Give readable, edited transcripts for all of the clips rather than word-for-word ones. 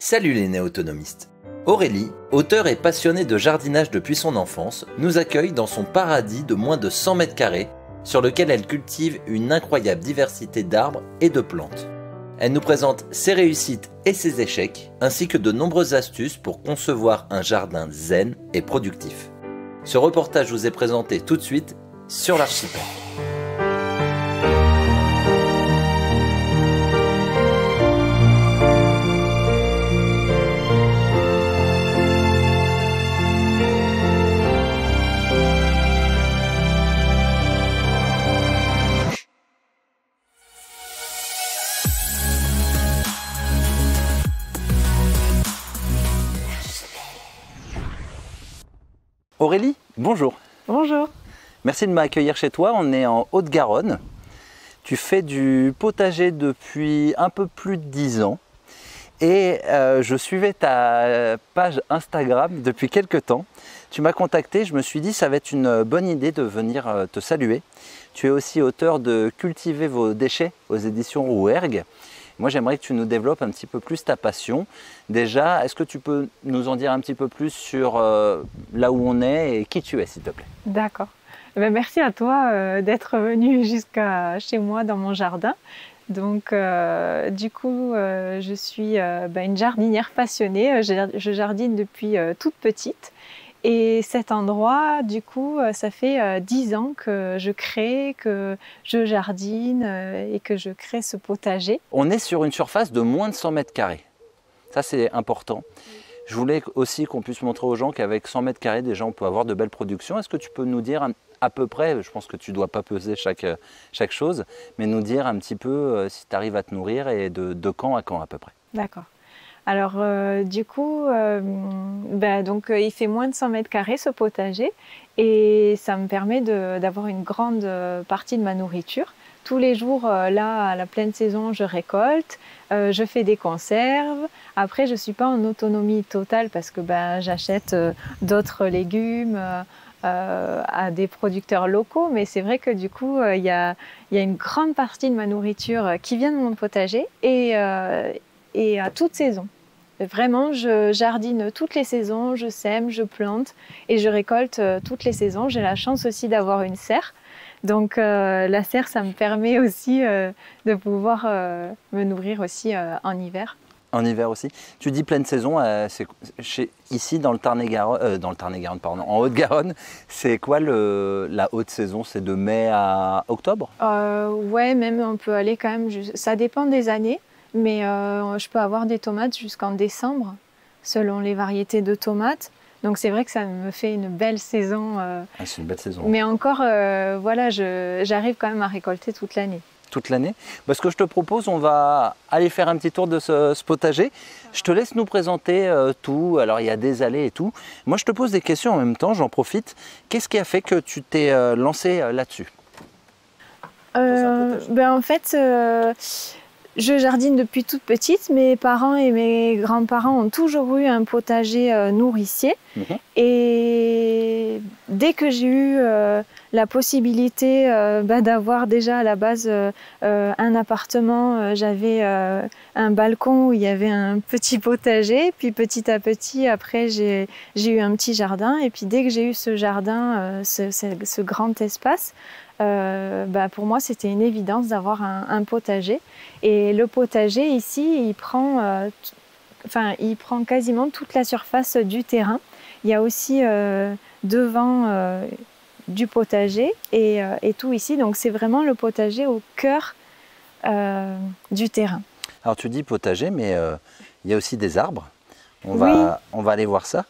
Salut les néo-autonomistes. Aurélie, auteure et passionnée de jardinage depuis son enfance, nous accueille dans son paradis de moins de 100 mètres carrés, sur lequel elle cultive une incroyable diversité d'arbres et de plantes. Elle nous présente ses réussites et ses échecs, ainsi que de nombreuses astuces pour concevoir un jardin zen et productif. Ce reportage vous est présenté tout de suite sur l'Archipel. Aurélie, bonjour. Bonjour. Merci de m'accueillir chez toi. On est en Haute-Garonne. Tu fais du potager depuis un peu plus de 10 ans. Et je suivais ta page Instagram depuis quelques temps. Tu m'as contacté, je me suis dit ça va être une bonne idée de venir te saluer. Tu es aussi auteur de Cultiver vos déchets aux éditions Rouergue. Moi, j'aimerais que tu nous développes un petit peu plus ta passion. Déjà, est-ce que tu peux nous en dire un petit peu plus sur là où on est et qui tu es, s'il te plaît? D'accord. Merci à toi d'être venu jusqu'à chez moi dans mon jardin. Donc, je suis une jardinière passionnée. Je jardine depuis toute petite. Et cet endroit, du coup, ça fait 10 ans que je crée, que je jardine et que je crée ce potager. On est sur une surface de moins de 100 mètres carrés. Ça, c'est important. Je voulais aussi qu'on puisse montrer aux gens qu'avec 100 mètres carrés, déjà, on peut avoir de belles productions. Est-ce que tu peux nous dire à peu près, je pense que tu ne dois pas peser chaque chose, mais nous dire un petit peu si tu arrives à te nourrir et de quand à quand à peu près? D'accord. Alors, il fait moins de 100 mètres carrés ce potager et ça me permet d'avoir une grande partie de ma nourriture. Tous les jours, là, à la pleine saison, je récolte, je fais des conserves. Après, je ne suis pas en autonomie totale parce que j'achète d'autres légumes à des producteurs locaux, mais c'est vrai que du coup, il y a une grande partie de ma nourriture qui vient de mon potager et à toute saison. Vraiment, je jardine toutes les saisons, je sème, je plante et je récolte toutes les saisons. J'ai la chance aussi d'avoir une serre. Donc la serre, ça me permet aussi de pouvoir me nourrir aussi en hiver. En hiver aussi. Tu dis pleine saison, ici dans le Tarn-et-Garonne, en Haute-Garonne, c'est quoi la haute saison? C'est de mai à octobre? Ouais, même on peut aller quand même, ça dépend des années. Mais je peux avoir des tomates jusqu'en décembre, selon les variétés de tomates. Donc c'est vrai que ça me fait une belle saison. C'est une belle saison. Mais encore, j'arrive quand même à récolter toute l'année. Toute l'année. Ce que je te propose, on va aller faire un petit tour de ce potager. Je te laisse nous présenter tout. Alors il y a des allées et tout. Moi je te pose des questions en même temps, j'en profite. Qu'est-ce qui a fait que tu t'es lancé là-dessus? En fait, je jardine depuis toute petite. Mes parents et mes grands-parents ont toujours eu un potager nourricier. Et dès que j'ai eu la possibilité d'avoir déjà à la base un appartement, j'avais un balcon où il y avait un petit potager. Puis petit à petit, après, j'ai eu un petit jardin. Et puis dès que j'ai eu ce jardin, ce grand espace, pour moi, c'était une évidence d'avoir un potager. Et le potager, ici, il prend quasiment toute la surface du terrain. Il y a aussi devant du potager et tout ici. Donc, c'est vraiment le potager au cœur du terrain. Alors, tu dis potager, mais il y a aussi des arbres. On va aller voir ça.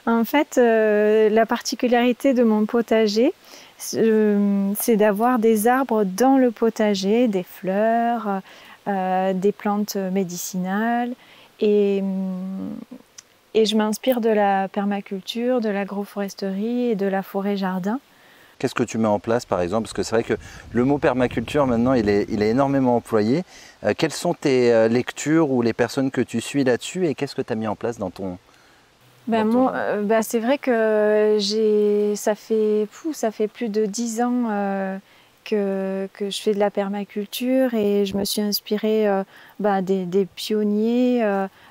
En fait, la particularité de mon potager, c'est d'avoir des arbres dans le potager, des fleurs, des plantes médicinales et je m'inspire de la permaculture, de l'agroforesterie et de la forêt-jardin. Qu'est-ce que tu mets en place par exemple? Parce que c'est vrai que le mot permaculture maintenant il est énormément employé. Quelles sont tes lectures ou les personnes que tu suis là-dessus et qu'est-ce que tu as mis en place dans ton... c'est vrai que ça fait plus de 10 ans que je fais de la permaculture et je me suis inspirée des pionniers.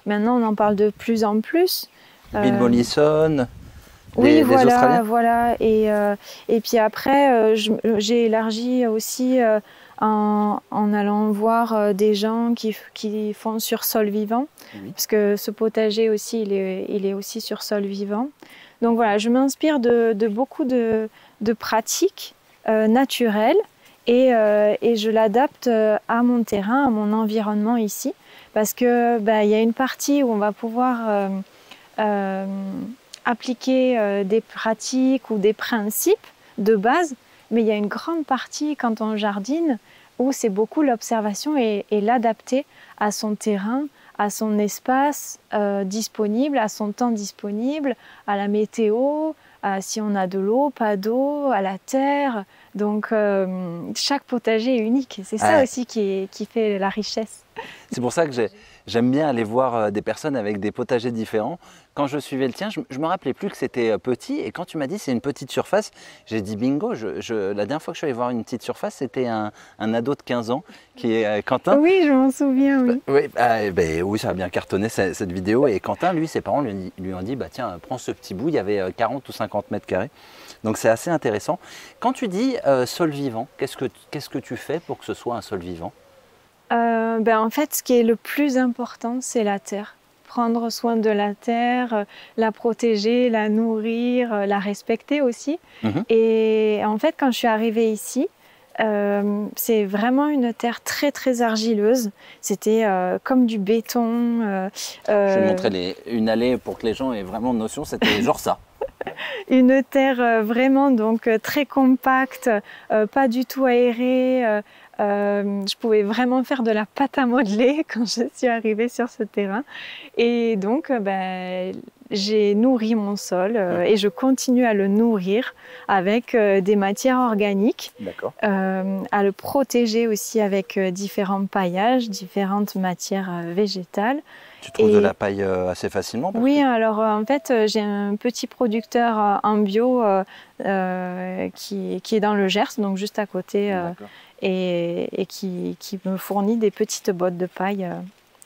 Maintenant, on en parle de plus en plus. Bill Mollison, oui, des Australiens. voilà. Et puis après, j'ai élargi aussi en allant voir des gens qui font sur sol vivant, Oui. parce que ce potager aussi, il est aussi sur sol vivant. Donc voilà, je m'inspire de beaucoup de pratiques naturelles et je l'adapte à mon terrain, à mon environnement ici, parce que il y a une partie où on va pouvoir appliquer des pratiques ou des principes de base, mais il y a une grande partie quand on jardine où c'est beaucoup l'observation et l'adapter à son terrain, à son espace disponible, à son temps disponible, à la météo, si on a de l'eau, pas d'eau, à la terre. Donc chaque potager est unique. C'est ça aussi qui fait la richesse. C'est pour ça que j'aime bien aller voir des personnes avec des potagers différents. Quand je suivais le tien, je ne me rappelais plus que c'était petit. Et quand tu m'as dit c'est une petite surface, j'ai dit bingo. La dernière fois que je suis allé voir une petite surface, c'était un ado de 15 ans qui est Quentin. Oui, je m'en souviens, oui. Oui, ça a bien cartonné cette vidéo. Et Quentin, lui, ses parents lui ont dit tiens, prends ce petit bout. Il y avait 40 ou 50 mètres carrés. Donc c'est assez intéressant. Quand tu dis sol vivant, qu'est-ce que tu fais pour que ce soit un sol vivant ? En fait, ce qui est le plus important, c'est la terre. Prendre soin de la terre, la protéger, la nourrir, la respecter aussi. Et en fait, quand je suis arrivée ici, c'est vraiment une terre très très argileuse. C'était comme du béton. Je vais montrer une allée pour que les gens aient vraiment une notion. C'était genre ça. Une terre vraiment donc très compacte, pas du tout aérée. Je pouvais vraiment faire de la pâte à modeler quand je suis arrivée sur ce terrain. Et donc, j'ai nourri mon sol et je continue à le nourrir avec des matières organiques, à le protéger aussi avec différents paillages, différentes matières végétales. Tu trouves de la paille assez facilement? Oui, alors en fait, j'ai un petit producteur en bio qui est dans le Gers, donc juste à côté, et qui me fournit des petites bottes de paille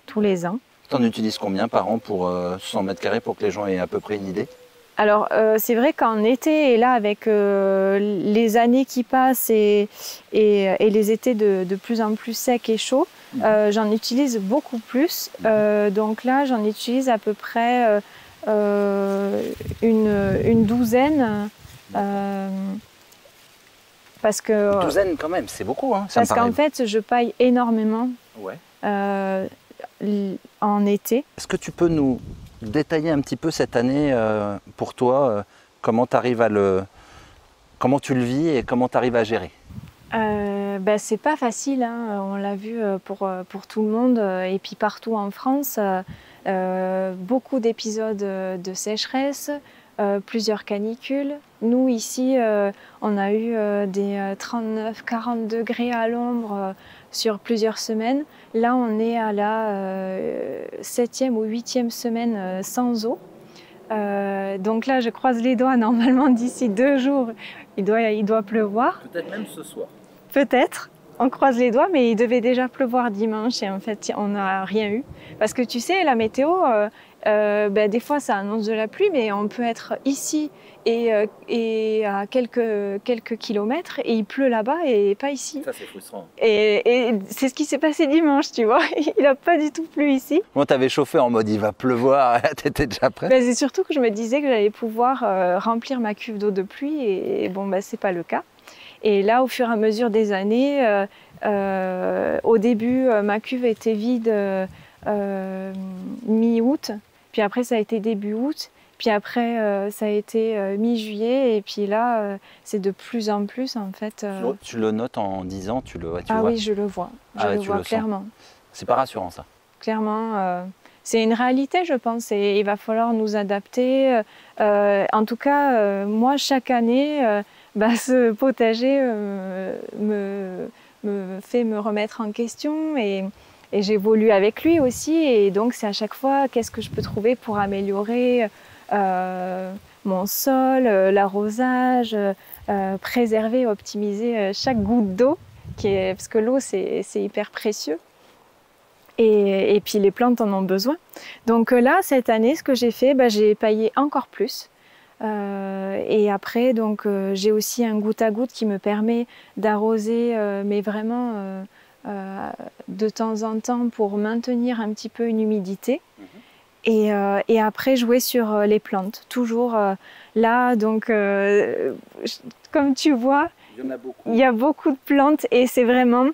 tous les ans. Tu en utilises combien par an pour 100 mètres carrés pour que les gens aient à peu près une idée? Alors, c'est vrai qu'en été, et là, avec les années qui passent et les étés de plus en plus secs et chauds, j'en utilise beaucoup plus. Donc là, j'en utilise à peu près une douzaine. Parce que, une douzaine quand même, c'est beaucoup. Hein, parce qu'en fait, je paille énormément en été. Est-ce que tu peux nous détailler un petit peu cette année pour toi, comment tu le vis et comment tu arrives à gérer? C'est pas facile, hein. On l'a vu pour tout le monde et puis partout en France. Beaucoup d'épisodes de sécheresse, plusieurs canicules. Nous ici, on a eu des 39-40 degrés à l'ombre sur plusieurs semaines. Là, on est à la 7e ou 8e semaine sans eau. Donc là, je croise les doigts. Normalement, d'ici 2 jours, il doit pleuvoir. Peut-être même ce soir. Peut-être. On croise les doigts, mais il devait déjà pleuvoir dimanche et en fait, on n'a rien eu. Parce que tu sais, la météo, des fois, ça annonce de la pluie, mais on peut être ici et à quelques kilomètres et il pleut là-bas et pas ici. Ça, c'est frustrant. Et c'est ce qui s'est passé dimanche, tu vois. Il n'a pas du tout plu ici. Moi, t'avais chauffé en mode il va pleuvoir, t'étais déjà prête? C'est surtout que je me disais que j'allais pouvoir remplir ma cuve d'eau de pluie et bon, c'est pas le cas. Et là, au fur et à mesure des années, au début, ma cuve était vide mi-août, puis après ça a été début août, puis après ça a été mi-juillet, et puis là, c'est de plus en plus en fait. Tu le notes en 10 ans, tu vois? Oui, je le vois, le vois clairement. C'est pas rassurant ça? Clairement, c'est une réalité, je pense, et il va falloir nous adapter. En tout cas, moi, chaque année, ce potager me fait me remettre en question et j'évolue avec lui aussi. Et donc, c'est à chaque fois, qu'est-ce que je peux trouver pour améliorer mon sol, l'arrosage, préserver, optimiser chaque goutte d'eau, parce que l'eau c'est hyper précieux. Et puis les plantes en ont besoin. Donc là, cette année, ce que j'ai fait, j'ai paillé encore plus. Et après, donc, j'ai aussi un goutte à goutte qui me permet d'arroser, mais vraiment de temps en temps pour maintenir un petit peu une humidité. Et après, jouer sur les plantes. Toujours là, donc, comme tu vois, il y a beaucoup de plantes et c'est vraiment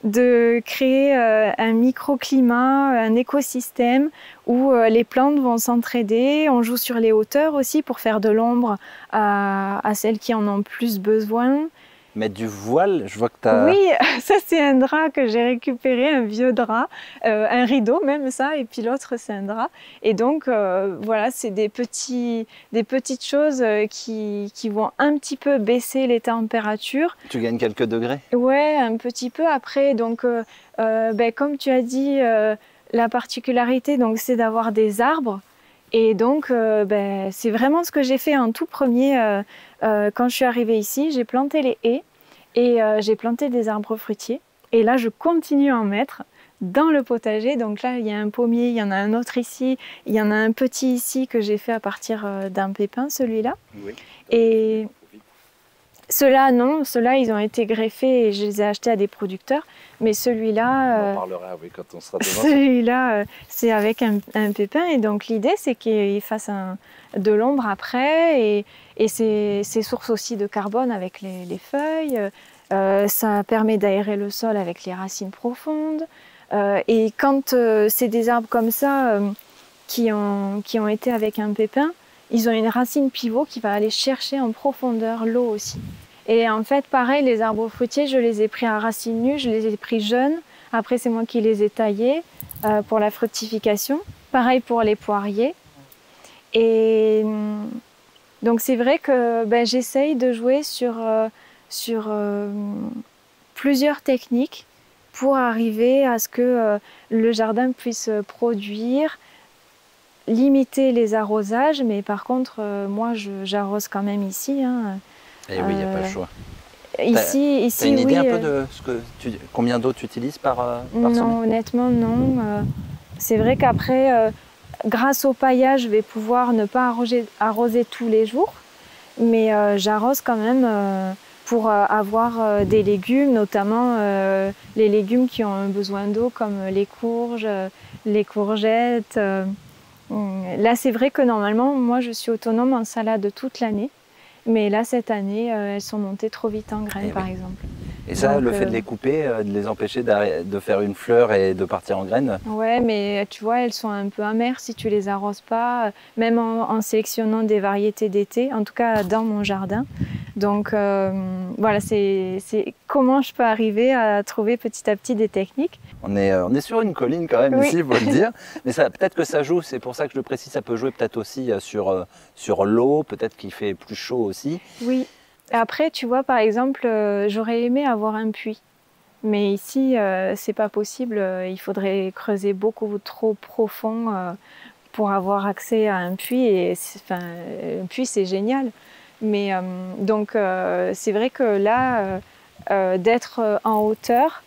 de créer un microclimat, un écosystème où les plantes vont s'entraider. On joue sur les hauteurs aussi pour faire de l'ombre à celles qui en ont plus besoin. Mettre du voile, je vois que tu as... Oui, ça c'est un drap que j'ai récupéré, un vieux drap, un rideau même ça, et puis l'autre c'est un drap. Et donc voilà, c'est des petites choses qui vont un petit peu baisser les températures. Tu gagnes quelques degrés? Ouais, un petit peu après. Donc comme tu as dit, la particularité donc c'est d'avoir des arbres. Et donc c'est vraiment ce que j'ai fait en tout premier quand je suis arrivée ici. J'ai planté les haies et j'ai planté des arbres fruitiers. Et là, je continue à en mettre dans le potager. Donc là, il y a un pommier, il y en a un autre ici, il y en a un petit ici que j'ai fait à partir d'un pépin, celui-là. Oui. Et ceux-là, non, ceux-là, ils ont été greffés et je les ai achetés à des producteurs. Mais celui-là, on en parlera oui, quand on sera devant. Celui-là, c'est avec un pépin. Et donc l'idée, c'est qu'il fasse de l'ombre après. Et c'est source aussi de carbone avec les feuilles. Ça permet d'aérer le sol avec les racines profondes. Et quand c'est des arbres comme ça qui ont été avec un pépin, ils ont une racine pivot qui va aller chercher en profondeur l'eau aussi. Et en fait, pareil, les arbres fruitiers, je les ai pris à racines nues, je les ai pris jeunes. Après, c'est moi qui les ai taillés pour la fructification. Pareil pour les poiriers. Et donc, c'est vrai que j'essaye de jouer sur plusieurs techniques pour arriver à ce que le jardin puisse produire, limiter les arrosages. Mais par contre, moi, j'arrose quand même ici. Hein. Et oui, il n'y a pas le choix. Ici, t'as une idée oui, un peu de combien d'eau tu utilises par non, semaine? honnêtement, non. C'est vrai qu'après, grâce au paillage, je vais pouvoir ne pas arroser tous les jours, mais j'arrose quand même pour avoir des légumes, notamment les légumes qui ont besoin d'eau, comme les courges, les courgettes. Là, c'est vrai que normalement, moi, je suis autonome en salade toute l'année. Mais là, cette année, elles sont montées trop vite en graines, par exemple. Et ça, donc, le fait de les couper, de les empêcher de faire une fleur et de partir en graines? Ouais, mais tu vois, elles sont un peu amères si tu les arroses pas, même en sélectionnant des variétés d'été, en tout cas dans mon jardin. Donc voilà, c'est comment je peux arriver à trouver petit à petit des techniques. On est sur une colline quand même, oui. Ici, il faut le dire. Mais peut-être que ça joue, c'est pour ça que je le précise, ça peut jouer peut-être aussi sur l'eau, peut-être qu'il fait plus chaud aussi. Oui. Après, tu vois, par exemple, j'aurais aimé avoir un puits. Mais ici, c'est pas possible. Il faudrait creuser beaucoup trop profond pour avoir accès à un puits. Et un puits, c'est génial. Mais donc, c'est vrai que là, d'être en hauteur,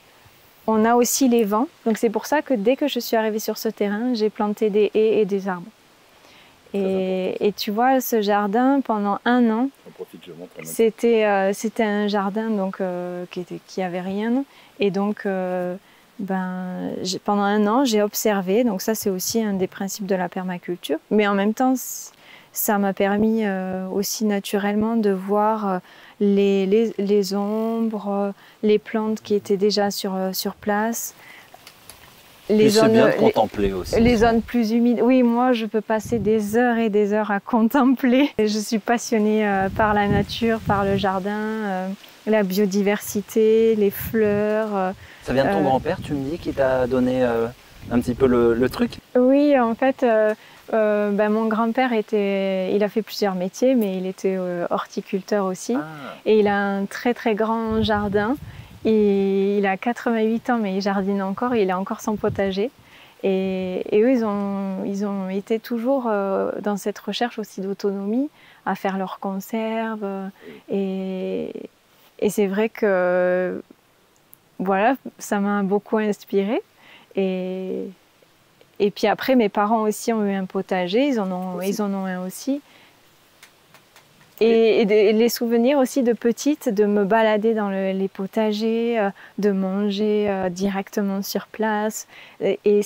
on a aussi les vents. Donc, c'est pour ça que dès que je suis arrivée sur ce terrain, j'ai planté des haies et des arbres. Et tu vois, ce jardin, pendant 1 an, c'était un jardin donc, qui avait rien. Et donc, pendant 1 an, j'ai observé. Donc ça, c'est aussi un des principes de la permaculture. Mais en même temps, ça m'a permis aussi naturellement de voir les ombres, les plantes qui étaient déjà sur place. C'est bien de contempler aussi. Les zones plus humides. Oui, moi, je peux passer des heures et des heures à contempler. Je suis passionnée par la nature, par le jardin, la biodiversité, les fleurs. Ça vient de ton grand-père, tu me dis, qui t'a donné un petit peu le truc? Oui, en fait, mon grand-père il a fait plusieurs métiers, mais il était horticulteur aussi. Ah. Et il a un très, très grand jardin. Il a 88 ans, mais il jardine encore, il a encore son potager. Et eux, ils ont été toujours dans cette recherche aussi d'autonomie, à faire leurs conserves. Et c'est vrai que voilà, ça m'a beaucoup inspirée. Et puis après, mes parents aussi ont eu un potager, ils en ont un aussi. Et les souvenirs aussi de petite, de me balader dans les potagers, de manger directement sur place. Et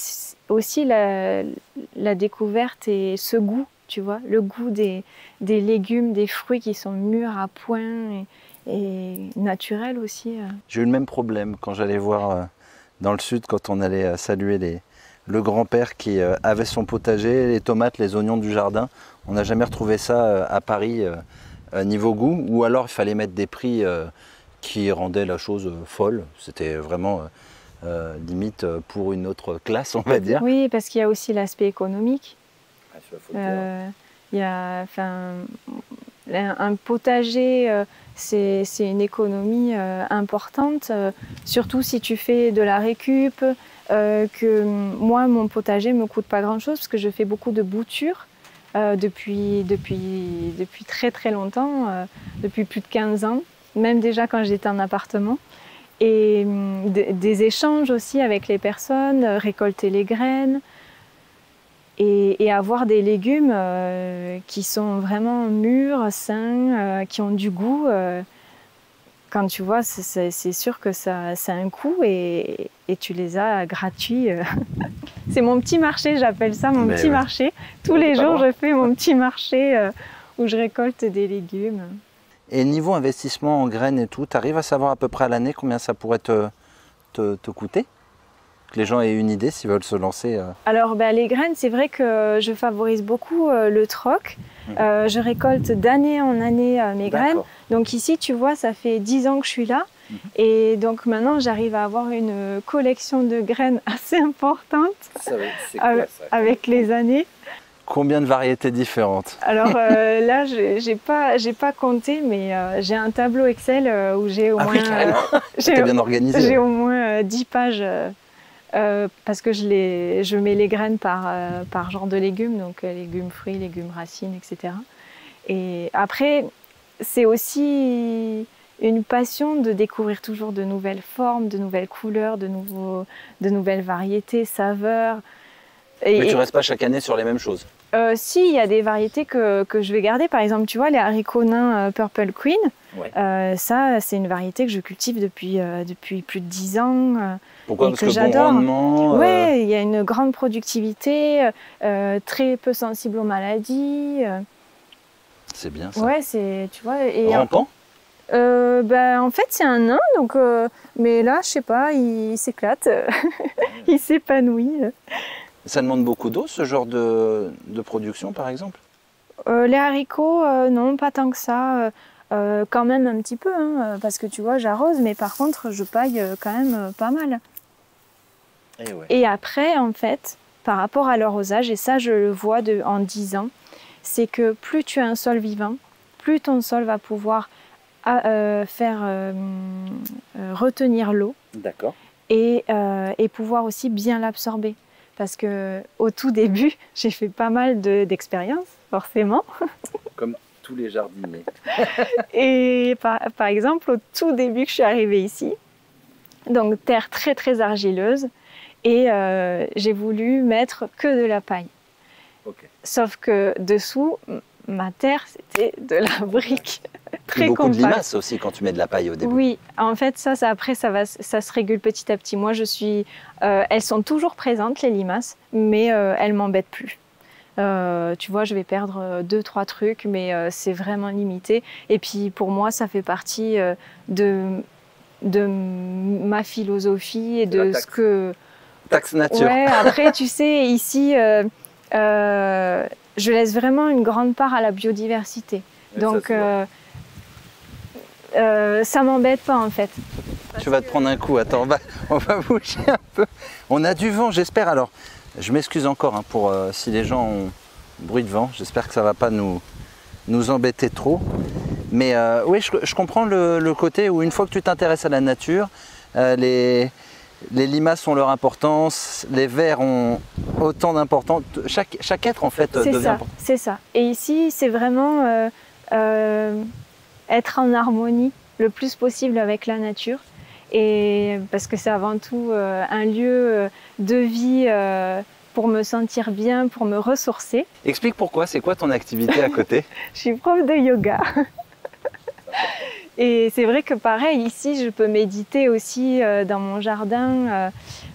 aussi la découverte et ce goût, tu vois, le goût des légumes, des fruits qui sont mûrs à point et naturels aussi. J'ai eu le même problème quand j'allais voir dans le sud, quand on allait saluer le grand-père qui avait son potager, les tomates, les oignons du jardin. On n'a jamais retrouvé ça à Paris niveau goût, ou alors il fallait mettre des prix qui rendaient la chose folle. C'était vraiment limite pour une autre classe, on va dire. Oui, parce qu'il y a aussi l'aspect économique. Il y a, un potager, c'est une économie importante, surtout si tu fais de la récup. Que moi, mon potager ne me coûte pas grand-chose parce que je fais beaucoup de boutures depuis très très longtemps, depuis plus de 15 ans, même déjà quand j'étais en appartement. Et des échanges aussi avec les personnes, récolter les graines et avoir des légumes qui sont vraiment mûrs, sains, qui ont du goût. Quand tu vois, c'est sûr que ça a un coût et tu les as gratuits. C'est mon petit marché, j'appelle ça mon petit marché. Tous les jours, je fais mon petit marché où je récolte des légumes. Et niveau investissement en graines et tout, tu arrives à savoir à peu près à l'année combien ça pourrait te coûter? Que les gens aient une idée s'ils veulent se lancer. Alors les graines, c'est vrai que je favorise beaucoup le troc. Je récolte d'année en année mes graines. Donc ici, tu vois, ça fait 10 ans que je suis là. Et donc maintenant, j'arrive à avoir une collection de graines assez importante avec les années. Combien de variétés différentes? Alors là, j'ai pas compté, mais j'ai un tableau Excel où j'ai au moins... T'es bien organisé. J'ai au moins 10 pages parce que je mets les graines par genre de légumes, donc légumes fruits, légumes racines, etc. Et après, c'est aussi une passion de découvrir toujours de nouvelles formes, de nouvelles couleurs, de nouvelles variétés, saveurs. Mais tu ne restes pas chaque année sur les mêmes choses? Si, il y a des variétés que je vais garder. Par exemple, tu vois, les haricots nains Purple Queen. Ouais. Ça, c'est une variété que je cultive depuis plus de 10 ans. Pourquoi? Parce que bon rendement. Oui, il y a une grande productivité, très peu sensible aux maladies. C'est bien ça. Ouais, tu vois. Rampant? En fait, c'est un nain, donc, mais là, je sais pas, il s'éclate, il s'épanouit. Ça demande beaucoup d'eau, ce genre de production, par exemple? Les haricots, non, pas tant que ça. Quand même un petit peu, hein, parce que tu vois, j'arrose, mais par contre, je paille quand même pas mal. Et après, en fait, par rapport à l'arrosage, et ça, je le vois en 10 ans, c'est que plus tu as un sol vivant, plus ton sol va pouvoir faire retenir l'eau. D'accord. Et pouvoir aussi bien l'absorber. Parce qu'au tout début, j'ai fait pas mal d'expériences, forcément. Comme tous les jardiniers. Et par exemple, au tout début que je suis arrivée ici, donc terre très très argileuse, et j'ai voulu mettre que de la paille. Sauf que dessous, ma terre, c'était de la brique. Très beaucoup compacte. De limaces aussi quand tu mets de la paille au début. Oui, en fait, après, ça se régule petit à petit. Moi, elles sont toujours présentes, les limaces, mais elles ne m'embêtent plus. Tu vois, je vais perdre 2-3 trucs, mais c'est vraiment limité. Et puis, pour moi, ça fait partie de ma philosophie et de ce que... Taxe nature. Ouais, après, tu sais, ici, je laisse vraiment une grande part à la biodiversité. Mais donc, ça m'embête pas, en fait. Tu vas te prendre un coup. Attends, on va bouger un peu. On a du vent, j'espère. Alors, je m'excuse encore hein, pour si les gens ont bruit de vent. J'espère que ça ne va pas nous embêter trop. Mais oui, je comprends le côté où une fois que tu t'intéresses à la nature, les Les limaces ont leur importance, les vers ont autant d'importance. Chaque être en fait devient important. C'est ça. Et ici, c'est vraiment être en harmonie le plus possible avec la nature. Et parce que c'est avant tout un lieu de vie pour me sentir bien, pour me ressourcer. Explique pourquoi, c'est quoi ton activité à côté? Je suis prof de yoga. Et c'est vrai que pareil, ici, je peux méditer aussi dans mon jardin,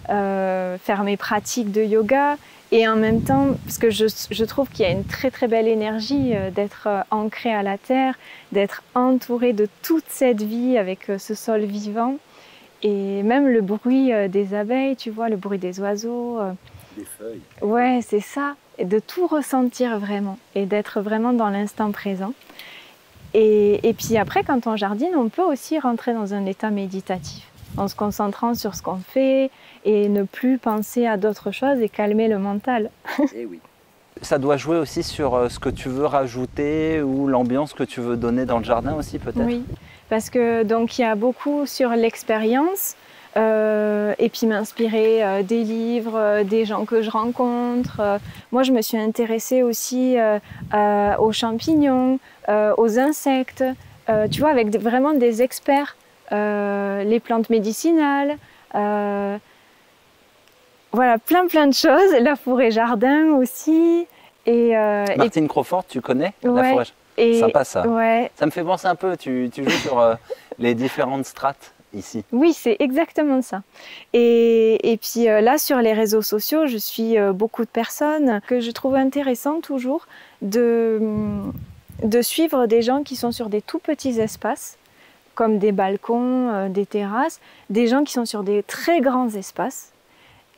faire mes pratiques de yoga. Et en même temps, parce que je trouve qu'il y a une très très belle énergie d'être ancré à la terre, d'être entouré de toute cette vie avec ce sol vivant. Et même le bruit des abeilles, tu vois, le bruit des oiseaux. Des feuilles. Ouais, c'est ça. Et de tout ressentir vraiment et d'être vraiment dans l'instant présent. Et puis après, quand on jardine, on peut aussi rentrer dans un état méditatif en se concentrant sur ce qu'on fait et ne plus penser à d'autres choses et calmer le mental. Eh oui. Ça doit jouer aussi sur ce que tu veux rajouter ou l'ambiance que tu veux donner dans le jardin aussi peut-être? Oui, parce que donc il y a beaucoup sur l'expérience et puis m'inspirer des livres, des gens que je rencontre. Moi, je me suis intéressée aussi aux champignons, aux insectes, tu vois, avec vraiment des experts, les plantes médicinales, voilà, plein de choses, la forêt jardin aussi. Martine Crawford, tu connais ouais, la forêt? Sympa ça. Ouais. Ça me fait penser un peu, tu joues sur les différentes strates ici. Oui, c'est exactement ça. Et puis là, sur les réseaux sociaux, je suis beaucoup de personnes que je trouve intéressant toujours de suivre des gens qui sont sur des tout petits espaces, comme des balcons, des terrasses, des gens qui sont sur des très grands espaces.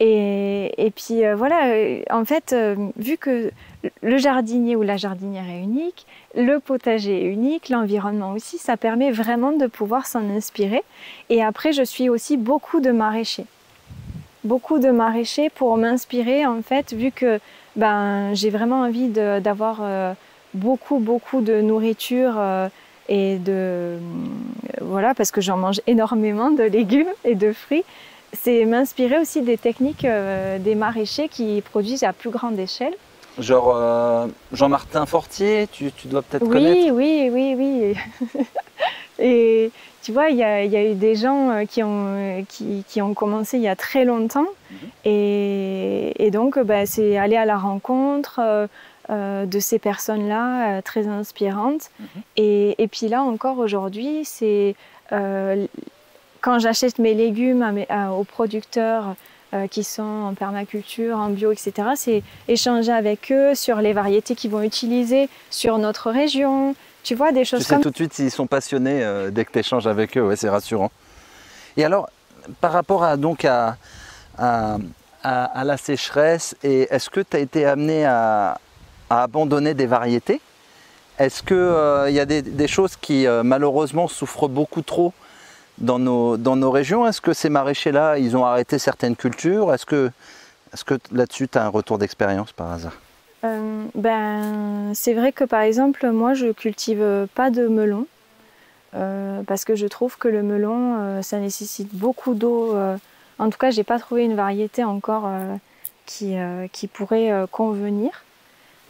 Et puis voilà, en fait, vu que le jardinier ou la jardinière est unique, le potager est unique, l'environnement aussi, ça permet vraiment de pouvoir s'en inspirer. Et après, je suis aussi beaucoup de maraîchers. Beaucoup de maraîchers pour m'inspirer, en fait, vu que j'ai vraiment envie d'avoir beaucoup de nourriture et voilà, parce que j'en mange énormément de légumes et de fruits. C'est m'inspirer aussi des techniques des maraîchers qui produisent à plus grande échelle. Genre Jean-Martin Fortier, tu dois peut-être connaître? Oui. Et tu vois, il y a eu des gens qui ont commencé il y a très longtemps. Et donc, c'est aller à la rencontre de ces personnes-là très inspirantes. Et puis là encore aujourd'hui, c'est quand j'achète mes légumes aux producteurs qui sont en permaculture, en bio, etc., c'est échanger avec eux sur les variétés qu'ils vont utiliser sur notre région. Tu vois, des choses comme ça. Tu sais tout de suite s'ils sont passionnés dès que tu échanges avec eux, ouais, c'est rassurant. Et alors, par rapport à la sécheresse, est-ce que tu as été amené à abandonner des variétés? Est-ce qu'il y a des choses qui malheureusement souffrent beaucoup trop dans nos régions? Est-ce que ces maraîchers-là, ils ont arrêté certaines cultures? Est-ce que là-dessus, tu as un retour d'expérience par hasard? C'est vrai que par exemple, moi, je cultive pas de melon parce que je trouve que le melon, ça nécessite beaucoup d'eau. En tout cas, j'ai pas trouvé une variété encore qui pourrait convenir.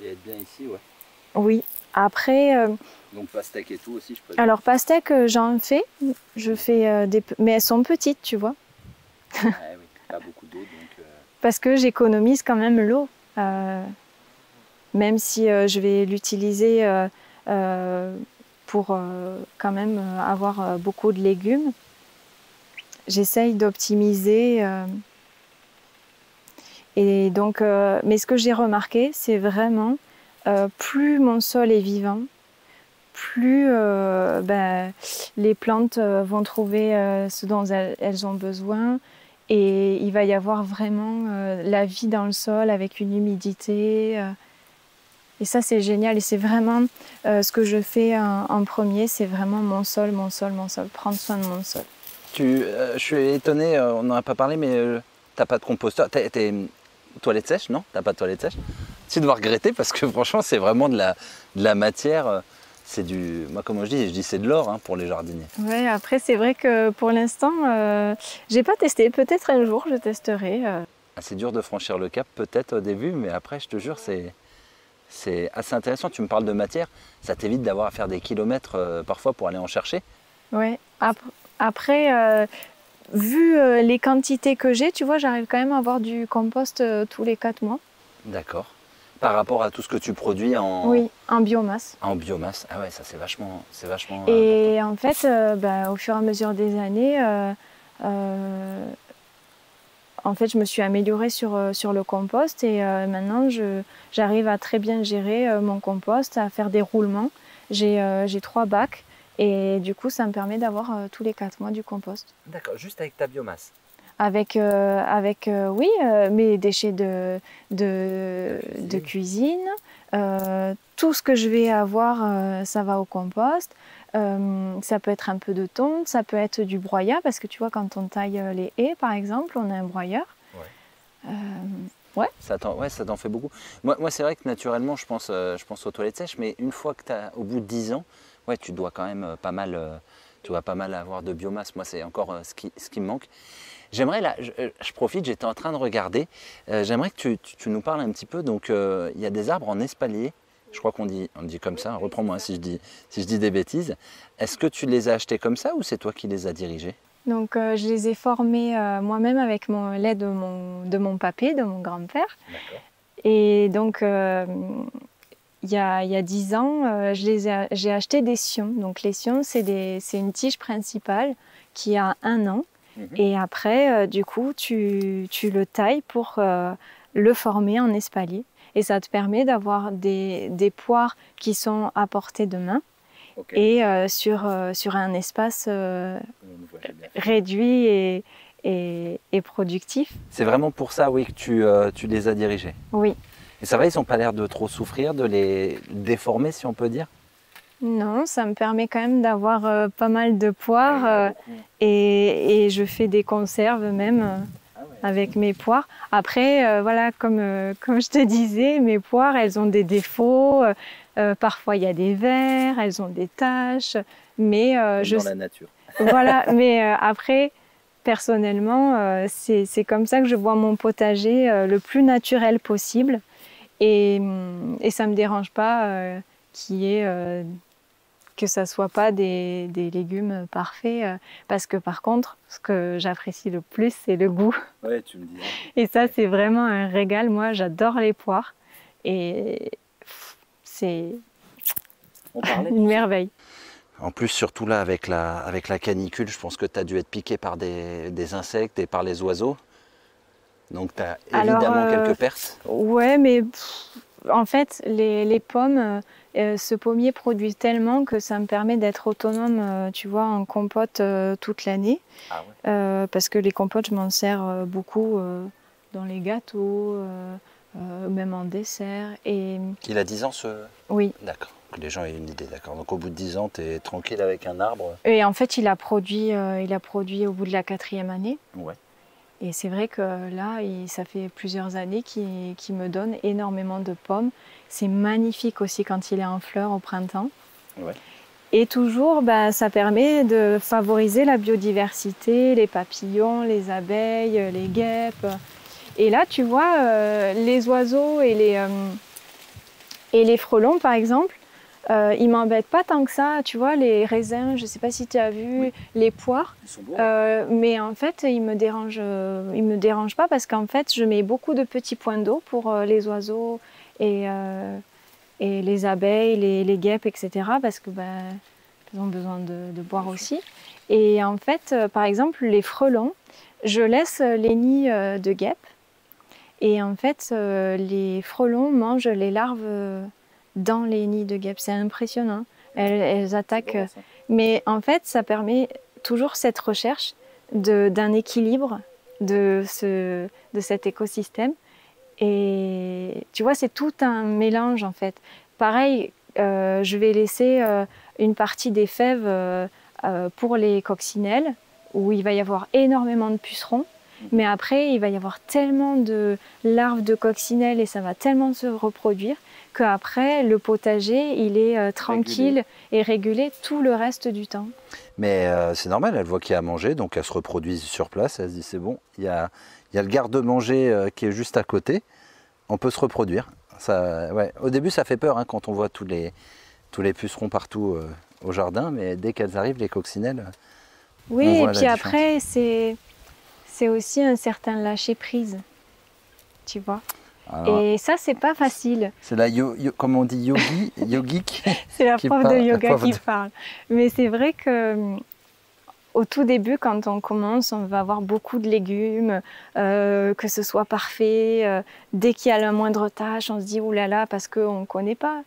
Et être bien ici, ouais. Oui. Après. Donc pastèque et tout aussi, je peux. Alors pastèque, j'en fais. Je fais mais elles sont petites, tu vois. Oui, pas beaucoup d'eau, donc. Parce que j'économise quand même l'eau. Même si je vais l'utiliser pour quand même avoir beaucoup de légumes, j'essaye d'optimiser. Et donc, mais ce que j'ai remarqué, c'est vraiment plus mon sol est vivant, plus les plantes vont trouver ce dont elles ont besoin. Et il va y avoir vraiment la vie dans le sol avec une humidité. Et ça, c'est génial. Et c'est vraiment ce que je fais en premier, c'est vraiment mon sol. Prendre soin de mon sol. Je suis étonné, on n'en a pas parlé, mais t'as pas de composteur. T'es toilette sèche, non? T'as pas de toilette sèche? Tu dois regretter parce que franchement, c'est vraiment de la matière. c'est moi comme je dis c'est de l'or hein, pour les jardiniers. Ouais, après c'est vrai que pour l'instant, j'ai pas testé. Peut-être un jour je testerai. C'est dur de franchir le cap peut-être au début, mais après je te jure c'est assez intéressant. Tu me parles de matière, ça t'évite d'avoir à faire des kilomètres parfois pour aller en chercher. Ouais. Après, vu les quantités que j'ai, tu vois, j'arrive quand même à avoir du compost tous les 4 mois. D'accord. Par rapport à tout ce que tu produis Oui, en biomasse. En biomasse. Ah ouais, ça c'est vachement Et important. en fait, au fur et à mesure des années, en fait, je me suis améliorée sur le compost et maintenant, j'arrive à très bien gérer mon compost, à faire des roulements. J'ai 3 bacs et du coup, ça me permet d'avoir tous les 4 mois du compost. D'accord, juste avec ta biomasse. Avec oui, mes déchets de cuisine. Tout ce que je vais avoir, ça va au compost. Ça peut être un peu de tonte, ça peut être du broyat, parce que tu vois, quand on taille les haies, par exemple, on a un broyeur. Ouais. Ouais. Ça t'en fait beaucoup. Moi c'est vrai que naturellement, je pense aux toilettes sèches, mais une fois que tu as, au bout de 10 ans, ouais, tu dois quand même pas mal avoir de biomasse. Moi, c'est encore ce qui me manque. J'aimerais, là, je profite, j'étais en train de regarder, j'aimerais que tu nous parles un petit peu. Donc, il y a des arbres en espalier, je crois qu'on dit comme ça, reprends-moi si je dis des bêtises. Est-ce que tu les as achetés comme ça ou c'est toi qui les as dirigés? Donc, je les ai formés moi-même avec l'aide de mon papé, de mon grand-père. D'accord. Et donc, il y a 10 ans, j'ai acheté des sions. Donc, les sions, c'est une tige principale qui a 1 an. Et après, du coup, tu le tailles pour le former en espalier. Et ça te permet d'avoir des poires qui sont à portée de main. Okay. Et sur un espace réduit et productif. C'est vraiment pour ça, oui, que tu les as dirigés. Oui. Et ça va, ils n'ont pas l'air de trop souffrir, de les déformer, si on peut dire? Non, ça me permet quand même d'avoir pas mal de poires et je fais des conserves même avec mes poires. Après, voilà, comme je te disais, mes poires, elles ont des défauts. Parfois, il y a des vers, elles ont des taches. Mais dans la nature. Voilà, mais après, personnellement, c'est comme ça que je vois mon potager le plus naturel possible. Et ça ne me dérange pas que ça ne soit pas des légumes parfaits. Parce que par contre, ce que j'apprécie le plus, c'est le goût. Ouais, tu me dis. Et ça, c'est vraiment un régal. Moi, j'adore les poires. Et c'est une merveille. En plus, surtout là, avec la canicule, je pense que tu as dû être piqué par des insectes et par les oiseaux. Donc, tu as évidemment quelques pertes. Ouais, mais en fait, les pommes, ce pommier produit tellement que ça me permet d'être autonome, tu vois, en compote toute l'année. Ah ouais. Parce que les compotes, je m'en sers beaucoup dans les gâteaux, même en dessert. Il a 10 ans, ce... Oui. D'accord. Que les gens aient une idée, d'accord. Donc au bout de 10 ans, tu es tranquille avec un arbre. Et en fait, il a produit au bout de la 4e année. Ouais. Et c'est vrai que là, ça fait plusieurs années qu'il me donne énormément de pommes. C'est magnifique aussi quand il est en fleurs au printemps. Ouais. Et toujours, ça permet de favoriser la biodiversité, les papillons, les abeilles, les guêpes. Et là, tu vois, les oiseaux et les frelons, par exemple, ils m'embêtent pas tant que ça, tu vois, les raisins, je sais pas si tu as vu, oui. Les poires. Ils sont beaux. Mais en fait, ils me dérangent pas parce qu'en fait, je mets beaucoup de petits points d'eau pour les oiseaux et les abeilles, les guêpes, etc. parce que ils ont besoin de boire aussi. Et en fait, par exemple, les frelons, je laisse les nids de guêpes et en fait, les frelons mangent les larves dans les nids de guêpes. C'est impressionnant. Elles attaquent. Bon, mais en fait, ça permet toujours cette recherche d'un équilibre de cet écosystème. Et tu vois, c'est tout un mélange en fait. Pareil, je vais laisser une partie des fèves pour les coccinelles, où il va y avoir énormément de pucerons. Mais après, il va y avoir tellement de larves de coccinelles et ça va tellement se reproduire qu'après, le potager, il est tranquille et régulé tout le reste du temps. Mais c'est normal, elle voit qu'il y a à manger, donc elle se reproduit sur place, elle se dit c'est bon, il y a le garde-manger qui est juste à côté, on peut se reproduire. Ça, ouais. Au début ça fait peur hein, quand on voit tous les pucerons partout au jardin, mais dès qu'elles arrivent, les coccinelles, oui, on voit et la puis différence. après, c'est aussi un certain lâcher-prise, tu vois. Alors, et ça, c'est pas facile. c'est la comme on dit yogique. C'est la prof de yoga qui de... parle. Mais c'est vrai que au tout début, quand on commence, on va avoir beaucoup de légumes, que ce soit parfait. Dès qu'il y a la moindre tâche, on se dit oulala, parce qu'on ne connaît pas.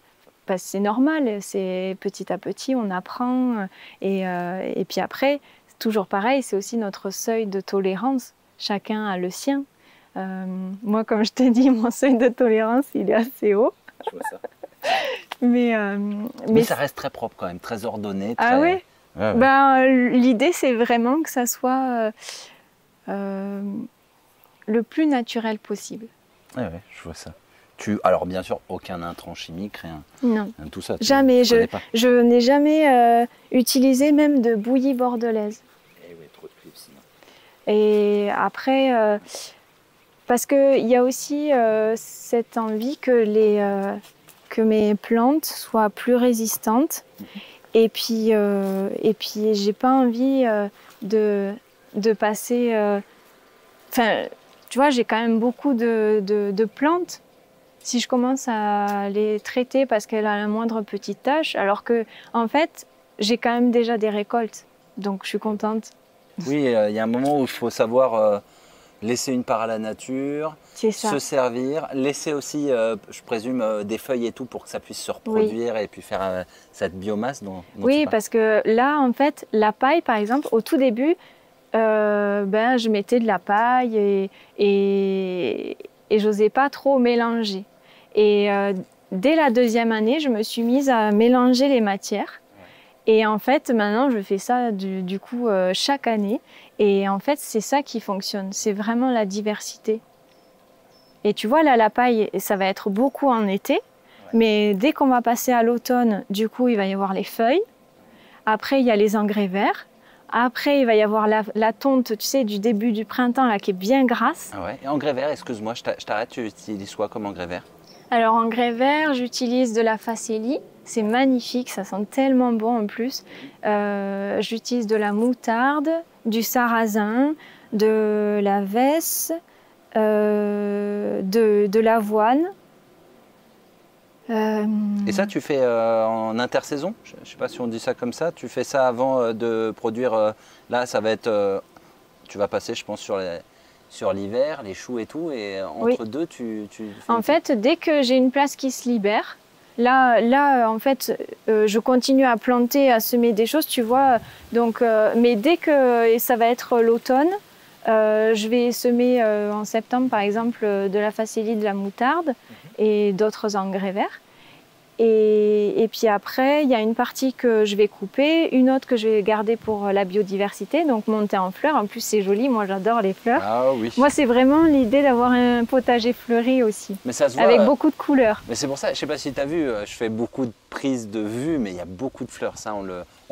Parce que c'est normal, c'est petit à petit, on apprend. Et puis après, toujours pareil, c'est aussi notre seuil de tolérance. Chacun a le sien. Moi, comme je t'ai dit, mon seuil de tolérance, il est assez haut. Je vois ça. Mais ça reste très propre quand même, très ordonné. Ah ouais, ouais. Ben, l'idée, c'est vraiment que ça soit le plus naturel possible. Ouais, je vois ça. Alors bien sûr, aucun intrant chimique, rien. Non, rien de tout ça. Jamais. Je n'ai jamais utilisé même de bouillie bordelaise. Eh oui, trop de clips sinon. Et après, parce qu'il y a aussi cette envie que mes plantes soient plus résistantes. Et puis j'ai pas envie de passer... Enfin, tu vois, j'ai quand même beaucoup de plantes. Si je commence à les traiter parce qu'elle a la moindre petite tâche, alors que en fait, j'ai quand même déjà des récoltes. Donc, je suis contente. Oui, il y a un moment où il faut savoir laisser une part à la nature, se servir, laisser aussi, je présume, des feuilles et tout pour que ça puisse se reproduire et puis faire cette biomasse dont oui, parce que là, en fait, la paille, par exemple, au tout début, je mettais de la paille et j'osais pas trop mélanger. Et dès la deuxième année, je me suis mise à mélanger les matières. Et en fait, maintenant, je fais ça du coup chaque année. Et en fait, c'est ça qui fonctionne. C'est vraiment la diversité. Et tu vois, là, la paille, ça va être beaucoup en été. Mais dès qu'on va passer à l'automne, du coup, il va y avoir les feuilles. Après, il y a les engrais verts. Après, il va y avoir la tonte, tu sais, du début du printemps, là, qui est bien grasse. Ah ouais. Et engrais vert, excuse-moi, je t'arrête, tu utilises quoi comme engrais vert? Alors, engrais vert, j'utilise de la facélie. C'est magnifique, ça sent tellement bon en plus. J'utilise de la moutarde, du sarrasin, de la vesse, de l'avoine. Et ça, tu fais en intersaison? Je ne sais pas si on dit ça comme ça. Tu fais ça avant de produire. Là, ça va être. Tu vas passer, je pense, sur l'hiver, les choux et tout. Et entre deux, tu fais En fait, dès que j'ai une place qui se libère, là, en fait, je continue à planter, à semer des choses, tu vois. Donc, mais dès que ça va être l'automne, je vais semer en septembre, par exemple, de la facélie, de la moutarde et d'autres engrais verts. Et puis après, il y a une partie que je vais couper, une autre que je vais garder pour la biodiversité, donc monter en fleurs. En plus, c'est joli, moi j'adore les fleurs. Ah oui. Moi, c'est vraiment l'idée d'avoir un potager fleuri aussi, mais ça se voit, avec beaucoup de couleurs. Mais c'est pour ça, je ne sais pas si tu as vu, je fais beaucoup de prises de vue, mais il y a beaucoup de fleurs, ça on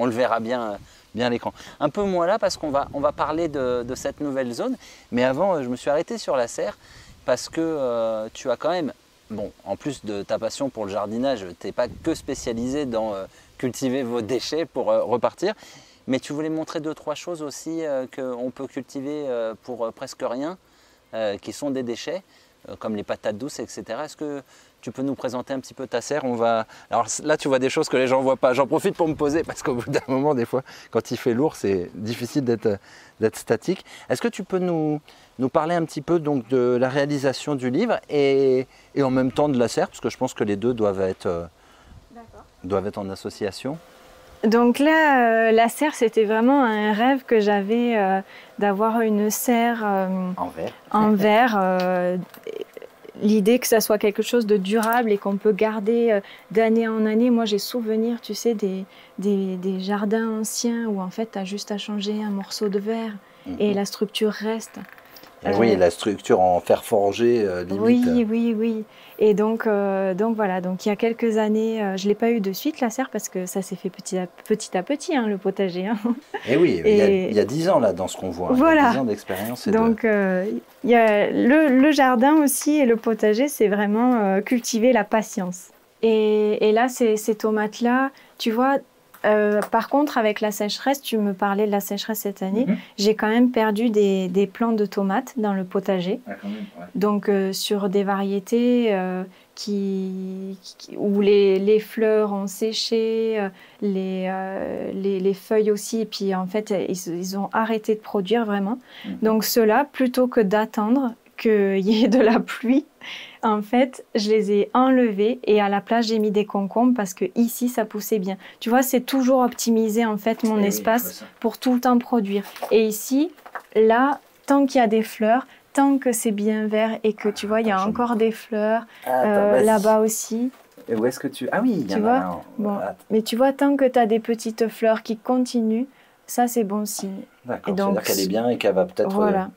le verra bien à l'écran. Un peu moins là parce qu'on va parler de cette nouvelle zone, mais avant, je me suis arrêté sur la serre parce que tu as quand même... Bon, en plus de ta passion pour le jardinage, tu n'es pas que spécialisé dans cultiver vos déchets pour repartir, mais tu voulais montrer 2-3 choses aussi qu'on peut cultiver pour presque rien, qui sont des déchets, comme les patates douces, etc. Est-ce que tu peux nous présenter un petit peu ta serre? Alors là, tu vois des choses que les gens ne voient pas. J'en profite pour me poser, parce qu'au bout d'un moment, des fois, quand il fait lourd, c'est difficile d'être statique. Est-ce que tu peux nous parler un petit peu donc, de la réalisation du livre et en même temps de la serre, parce que je pense que les deux doivent être en association. Donc là, la serre, c'était vraiment un rêve que j'avais d'avoir une serre en verre. L'idée que ça soit quelque chose de durable et qu'on peut garder d'année en année. Moi, j'ai souvenir, tu sais, des jardins anciens où en fait, tu as juste à changer un morceau de verre et la structure reste. Et oui, la structure en fer forgé, limite. Oui, oui, oui. Et donc voilà, donc il y a quelques années, je ne l'ai pas eu de suite la serre parce que ça s'est fait petit à petit, hein, le potager. Hein. Et oui, Et il y a 10 ans là dans ce qu'on voit. voilà. Il y a 10 ans d'expérience. Donc il y a le jardin aussi et le potager, c'est vraiment cultiver la patience. Et là, ces tomates-là, tu vois, par contre, avec la sécheresse, tu me parlais de la sécheresse cette année, j'ai quand même perdu des plants de tomates dans le potager. Ah, quand même, ouais. Donc, sur des variétés où les fleurs ont séché, les feuilles aussi, et puis en fait, ils ont arrêté de produire vraiment. Donc, ceux-là, plutôt que d'attendre qu'il y ait de la pluie, en fait, je les ai enlevés et à la place, j'ai mis des concombres parce que ici, ça poussait bien. Tu vois, c'est toujours optimiser en fait mon espace pour tout le temps produire. Et ici, là, tant qu'il y a des fleurs, tant que c'est bien vert et que tu vois, il y a encore des fleurs là-bas aussi. Et où est-ce que tu... Ah oui, il y en a un. Bon, mais tu vois, tant que tu as des petites fleurs qui continuent, ça, c'est bon signe. D'accord, c'est-à-dire qu'elle est bien et qu'elle va peut-être... Voilà.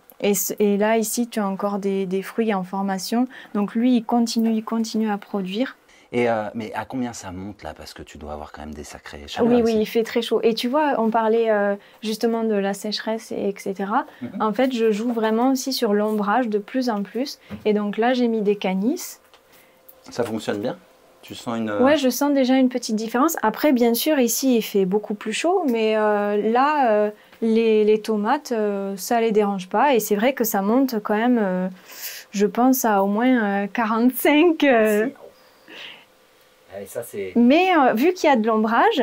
Et là, ici, tu as encore des fruits en formation. Donc lui, il continue à produire. Et mais à combien ça monte là? Parce que tu dois avoir quand même des sacrés chaleurs. Oui, il fait très chaud. Et tu vois, on parlait justement de la sécheresse, etc. En fait, je joue vraiment aussi sur l'ombrage de plus en plus. Et donc là, j'ai mis des canisses. Ça fonctionne bien? Tu sens une... Ouais, je sens déjà une petite différence. Après, bien sûr, ici, il fait beaucoup plus chaud. Mais là... Les tomates, ça ne les dérange pas. Et c'est vrai que ça monte quand même, je pense, à au moins 45. Mais vu qu'il y a de l'ombrage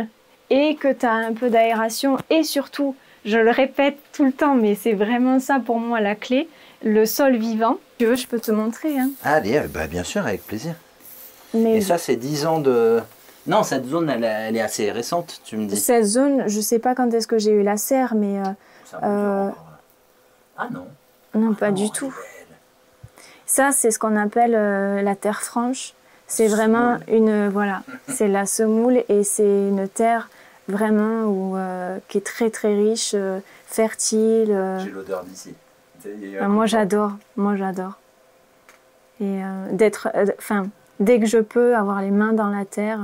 et que tu as un peu d'aération et surtout, je le répète tout le temps, mais c'est vraiment ça pour moi la clé, le sol vivant. Si tu veux, je peux te montrer. Hein. Allez, bah, bien sûr, avec plaisir. Mais et ça, c'est 10 ans de... Non, cette zone, elle est assez récente, tu me dis. Cette zone, je ne sais pas quand est-ce que j'ai eu la serre, mais... Ah non. Non, pas du tout. Ça, c'est ce qu'on appelle la terre franche. C'est vraiment une... Voilà, c'est la semoule et c'est une terre vraiment qui est très très riche, fertile. J'ai l'odeur d'ici. Moi, j'adore. Et dès que je peux avoir les mains dans la terre...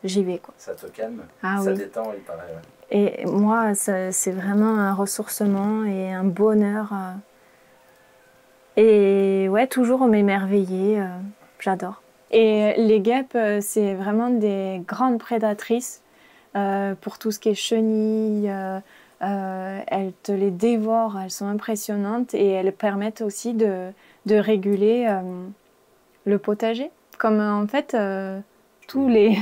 j'y vais, quoi. Ça te calme, ça détend, il paraît. Ouais. Et moi, c'est vraiment un ressourcement et un bonheur. Et ouais, toujours m'émerveiller, j'adore. Et les guêpes, c'est vraiment des grandes prédatrices pour tout ce qui est chenilles. Elles te les dévorent, elles sont impressionnantes et elles permettent aussi de réguler le potager. Comme en fait... tous les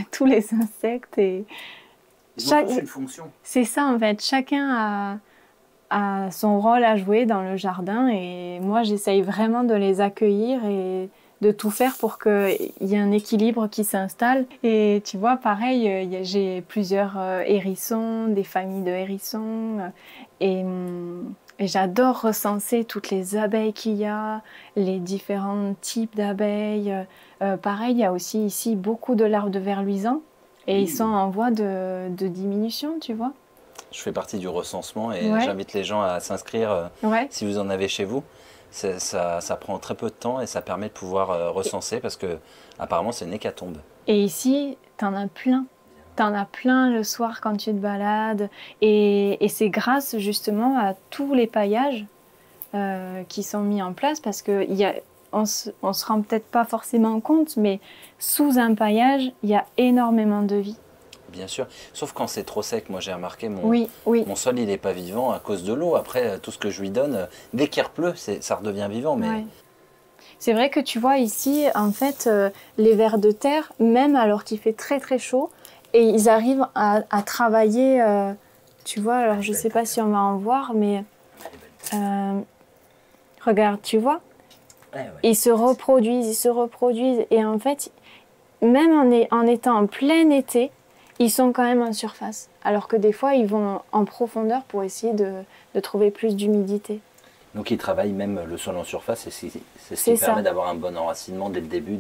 insectes et une fonction. C'est ça en fait, chacun a son rôle à jouer dans le jardin et moi j'essaye vraiment de les accueillir et de tout faire pour qu'il y ait un équilibre qui s'installe. Et tu vois, pareil, j'ai plusieurs hérissons, des familles de hérissons et j'adore recenser toutes les abeilles qu'il y a, les différents types d'abeilles. Pareil, il y a aussi ici beaucoup de larves de ver luisant et ils sont en voie de diminution, tu vois. Je fais partie du recensement et j'invite les gens à s'inscrire si vous en avez chez vous. Ça prend très peu de temps et ça permet de pouvoir recenser parce que apparemment c'est une hécatombe. Et ici, t'en as plein. T'en as plein le soir quand tu te balades et c'est grâce justement à tous les paillages qui sont mis en place parce que on se rend peut-être pas forcément compte, mais sous un paillage, il y a énormément de vie. Bien sûr, sauf quand c'est trop sec. Moi j'ai remarqué, mon sol il n'est pas vivant à cause de l'eau. Après, tout ce que je lui donne, dès qu'il repleut, ça redevient vivant. Mais... Ouais. C'est vrai que tu vois ici, en fait, les vers de terre, même alors qu'il fait très très chaud, et ils arrivent à travailler, tu vois, alors je ne sais pas si on va en voir, mais regarde, tu vois, ils se reproduisent, et en fait, même en étant en plein été, ils sont quand même en surface, alors que des fois, ils vont en profondeur pour essayer de trouver plus d'humidité. Donc ils travaillent même le sol en surface, et c'est ce qui permet d'avoir un bon enracinement dès le début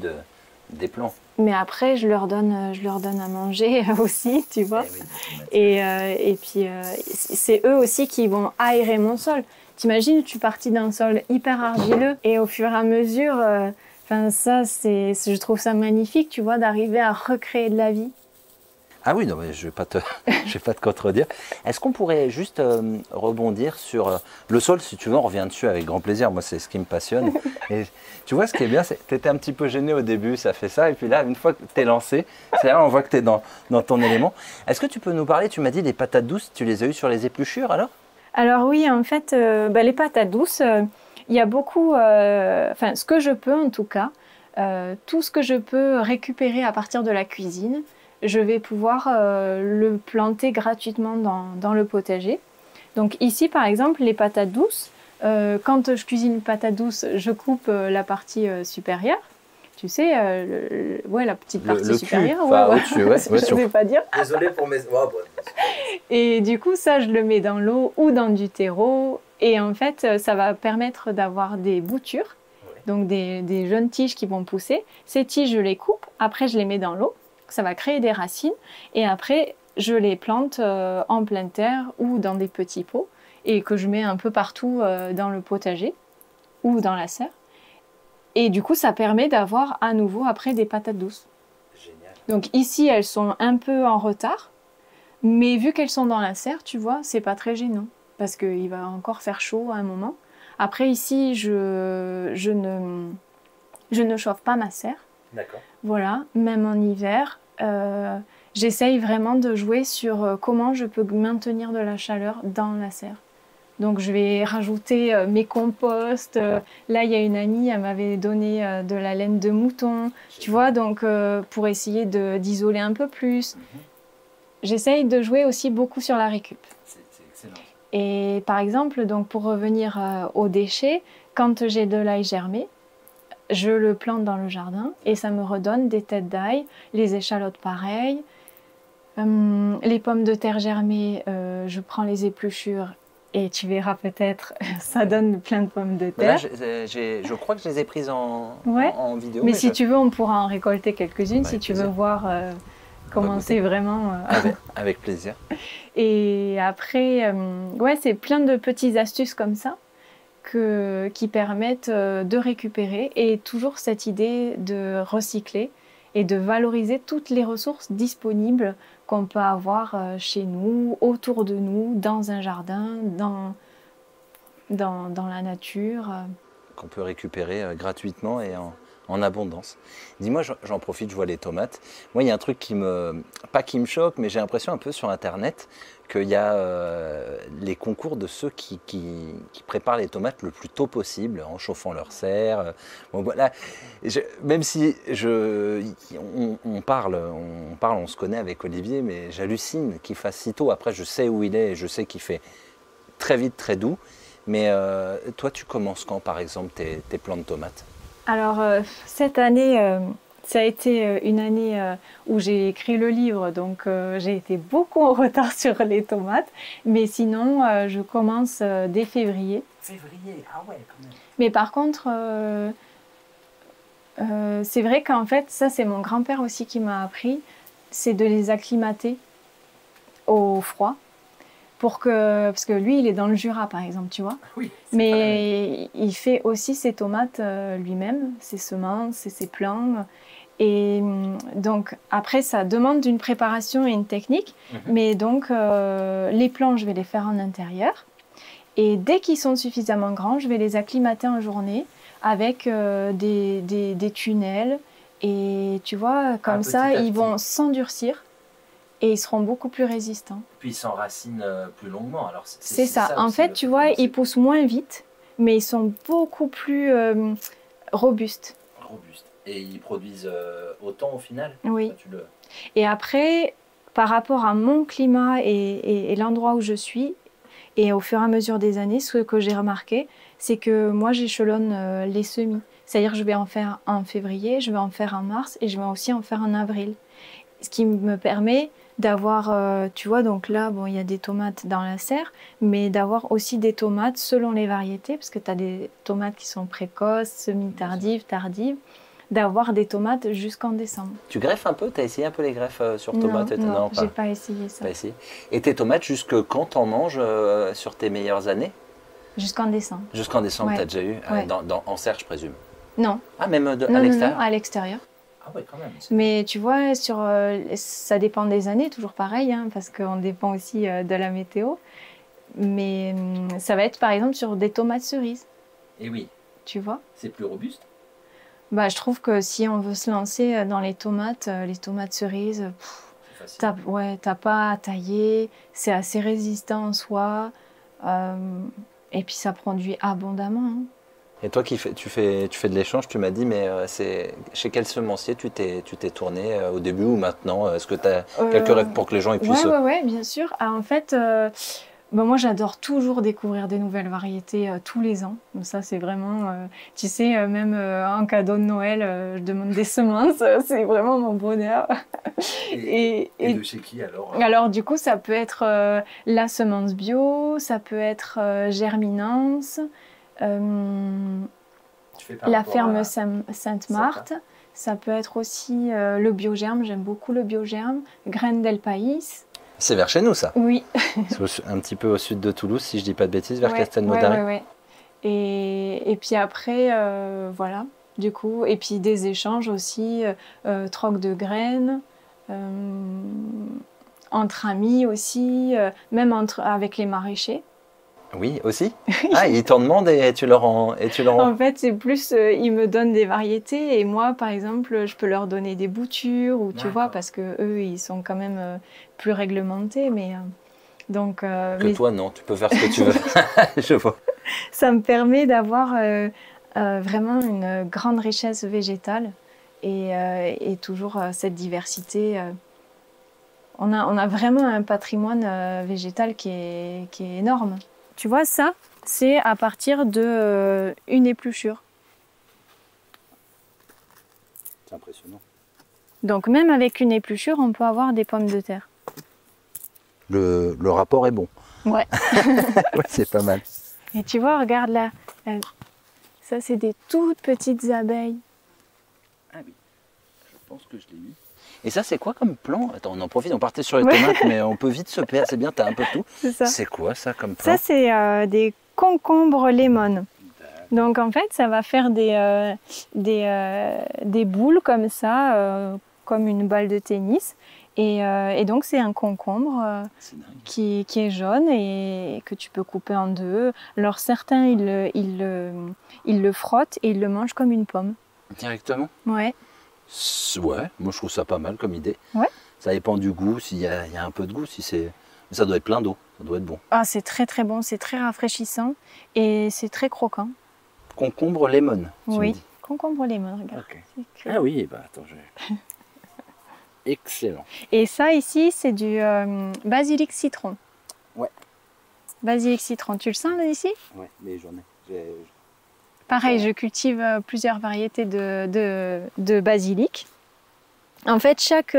des plants. Mais après, je leur donne à manger aussi, tu vois. Et puis, c'est eux aussi qui vont aérer mon sol. T'imagines, tu partis d'un sol hyper argileux et au fur et à mesure, ça, je trouve ça magnifique, tu vois, d'arriver à recréer de la vie. Ah oui, non, mais je ne vais pas te contredire. Est-ce qu'on pourrait juste rebondir sur le sol, si tu veux, on revient dessus avec grand plaisir. Moi, c'est ce qui me passionne. Et tu vois, ce qui est bien, c'est que tu étais un petit peu gêné au début, ça fait ça. Et puis là, une fois que tu es lancé, c'est là on voit que tu es dans ton élément. Est-ce que tu peux nous parler, tu m'as dit, des patates douces, tu les as eues sur les épluchures alors? Alors oui, en fait, les patates douces, il y a beaucoup, ce que je peux en tout cas, tout ce que je peux récupérer à partir de la cuisine, je vais pouvoir le planter gratuitement dans le potager. Donc ici, par exemple, les patates douces, quand je cuisine une patate douce, je coupe la partie supérieure. Tu sais, la petite partie supérieure. Au-dessus, ouais. Je ne vais pas dire. Désolé pour mes... Oh, Et du coup, ça, je le mets dans l'eau ou dans du terreau. Et en fait, ça va permettre d'avoir des boutures, donc des jeunes tiges qui vont pousser. Ces tiges, je les coupe. Après, je les mets dans l'eau. Ça va créer des racines. Et après, je les plante en pleine terre ou dans des petits pots et que je mets un peu partout dans le potager ou dans la serre. Et du coup, ça permet d'avoir à nouveau après des patates douces. Génial. Donc ici, elles sont un peu en retard. Mais vu qu'elles sont dans la serre, tu vois, c'est pas très gênant. Parce qu'il va encore faire chaud à un moment. Après, ici, je ne chauffe pas ma serre. D'accord. Voilà, même en hiver. J'essaye vraiment de jouer sur comment je peux maintenir de la chaleur dans la serre. Donc, je vais rajouter mes composts. Là, il y a une amie, elle m'avait donné de la laine de mouton. Tu vois, donc pour essayer d'isoler un peu plus. J'essaye de jouer aussi beaucoup sur la récup. C'est excellent. Et par exemple, donc pour revenir aux déchets, quand j'ai de l'ail germé, je le plante dans le jardin et ça me redonne des têtes d'ail, les échalotes pareil. Les pommes de terre germées, je prends les épluchures et tu verras peut-être, ça donne plein de pommes de terre. Là, je crois que je les ai prises en vidéo. Mais si tu veux, on pourra en récolter quelques-unes si tu veux voir comment c'est vraiment. Avec plaisir. Et après, c'est plein de petites astuces comme ça qui permettent de récupérer et toujours cette idée de recycler et de valoriser toutes les ressources disponibles qu'on peut avoir chez nous, autour de nous, dans un jardin, dans la nature. Qu'on peut récupérer gratuitement et en abondance. Dis-moi, j'en profite, je vois les tomates. Moi, il y a un truc pas qui me choque, mais j'ai l'impression un peu sur Internet qu'il y a les concours de ceux qui préparent les tomates le plus tôt possible, en chauffant leur serre. Bon, voilà. Même si on se connaît avec Olivier, mais j'hallucine qu'il fasse si tôt. Après, je sais où il est et je sais qu'il fait très vite, très doux. Mais toi, tu commences quand, par exemple, tes plants de tomates? Alors, cette année, ça a été une année où j'ai écrit le livre, donc j'ai été beaucoup en retard sur les tomates. Mais sinon, je commence dès février. Février, ah ouais, quand même. Mais par contre, c'est vrai qu'en fait, ça, c'est mon grand-père aussi qui m'a appris, c'est de les acclimater au froid. Parce que lui, il est dans le Jura, par exemple, tu vois. Oui, mais il fait aussi ses tomates lui-même, ses semences et ses plants. Et donc, après, ça demande une préparation et une technique. Mais donc, les plants, je vais les faire en intérieur. Et dès qu'ils sont suffisamment grands, je vais les acclimater en journée avec des tunnels. Et tu vois, comme ça, ils vont s'endurcir. Et ils seront beaucoup plus résistants. Puis ils s'enracinent plus longuement. C'est ça. En fait, tu vois, ils poussent moins vite, mais ils sont beaucoup plus robustes. Et ils produisent autant au final? Oui. Et après, par rapport à mon climat et l'endroit où je suis, et au fur et à mesure des années, ce que j'ai remarqué, c'est que moi, j'échelonne les semis. C'est-à-dire que je vais en faire en février, je vais en faire en mars et je vais aussi en faire en avril. Ce qui me permet d'avoir, tu vois, donc là, bon, il y a des tomates dans la serre, mais d'avoir aussi des tomates selon les variétés, parce que tu as des tomates qui sont précoces, semi-tardives, tardives, d'avoir des tomates jusqu'en décembre. Tu greffes un peu? Tu as essayé un peu les greffes sur tomates? Non, j'ai pas essayé ça. Pas essayé. Et tes tomates, jusque quand t'en manges sur tes meilleures années? Jusqu'en décembre. Jusqu'en décembre, Ouais. tu as déjà eu Ouais. en serre, je présume. Non. Ah, même Non, à non, l'extérieur? non, à l'extérieur. Ah oui, quand même. Mais tu vois, ça dépend des années, toujours pareil, hein, parce qu'on dépend aussi de la météo. Mais ça va être par exemple sur des tomates cerises, Et oui, tu vois. c'est plus robuste. Bah, je trouve que si on veut se lancer dans les tomates cerises, t'as pas à tailler, c'est assez résistant en soi, et puis ça produit abondamment. Hein. Et toi, tu fais de l'échange, tu m'as dit, mais c'est chez quel semencier tu t'es tourné au début ou maintenant? Est-ce que tu as quelques rêves pour que les gens ils puissent... Ouais, bien sûr. Ah, en fait, moi j'adore toujours découvrir des nouvelles variétés tous les ans. Donc ça, c'est vraiment, tu sais, même en cadeau de Noël, je demande des semences, c'est vraiment mon bonheur. Et de chez qui alors? Alors du coup, ça peut être la semence bio, ça peut être Germinance, la ferme Sainte-Marthe, ça peut être aussi le biogerme, j'aime beaucoup le biogerme, Graines del País. C'est vers chez nous, ça? Oui. C'est un petit peu au sud de Toulouse, si je dis pas de bêtises, vers Ouais, Castelnaudary. ouais. Et puis après, voilà, du coup, et puis des échanges aussi, troc de graines, entre amis aussi, même avec les maraîchers. Oui, aussi? Ah, ils t'en demandent et tu leur en... En fait, c'est plus, ils me donnent des variétés et moi, par exemple, je peux leur donner des boutures ou tu vois, parce que eux, ils sont quand même plus réglementés, mais donc. Toi, non, tu peux faire ce que tu veux. Je vois. Ça me permet d'avoir vraiment une grande richesse végétale et toujours cette diversité. On a vraiment un patrimoine végétal qui est énorme. Tu vois, ça, c'est à partir de une épluchure. C'est impressionnant. Donc même avec une épluchure, on peut avoir des pommes de terre. Le rapport est bon. Ouais. Ouais, c'est pas mal. Et tu vois, regarde là. Ça, c'est des toutes petites abeilles. Ah oui, je pense que je l'ai eu. Et ça, c'est quoi comme plant? Attends, on en profite, on partait sur les tomates, mais on peut vite se perdre. C'est bien, t'as un peu tout. C'est ça. C'est quoi ça comme plant? Ça, c'est des concombres lemon. Donc en fait, ça va faire des boules comme ça, comme une balle de tennis. Et donc c'est un concombre qui est jaune et que tu peux couper en deux. Alors certains, ils le frottent et ils le mangent comme une pomme. Directement? Ouais. Ouais, moi je trouve ça pas mal comme idée. Ouais. Ça dépend du goût, s'il y a un peu de goût, si c'est... Mais ça doit être plein d'eau, ça doit être bon. Ah, c'est très très bon, c'est très rafraîchissant et c'est très croquant. Concombre lemon, tu me Oui, dis. concombre lemon, regarde. Okay. Ah oui, bah attends, Excellent. Et ça ici, c'est du basilic citron. Ouais. Basilic citron, tu le sens là ici? Ouais, mais j'en ai. Pareil, je cultive plusieurs variétés de basilic. En fait, chaque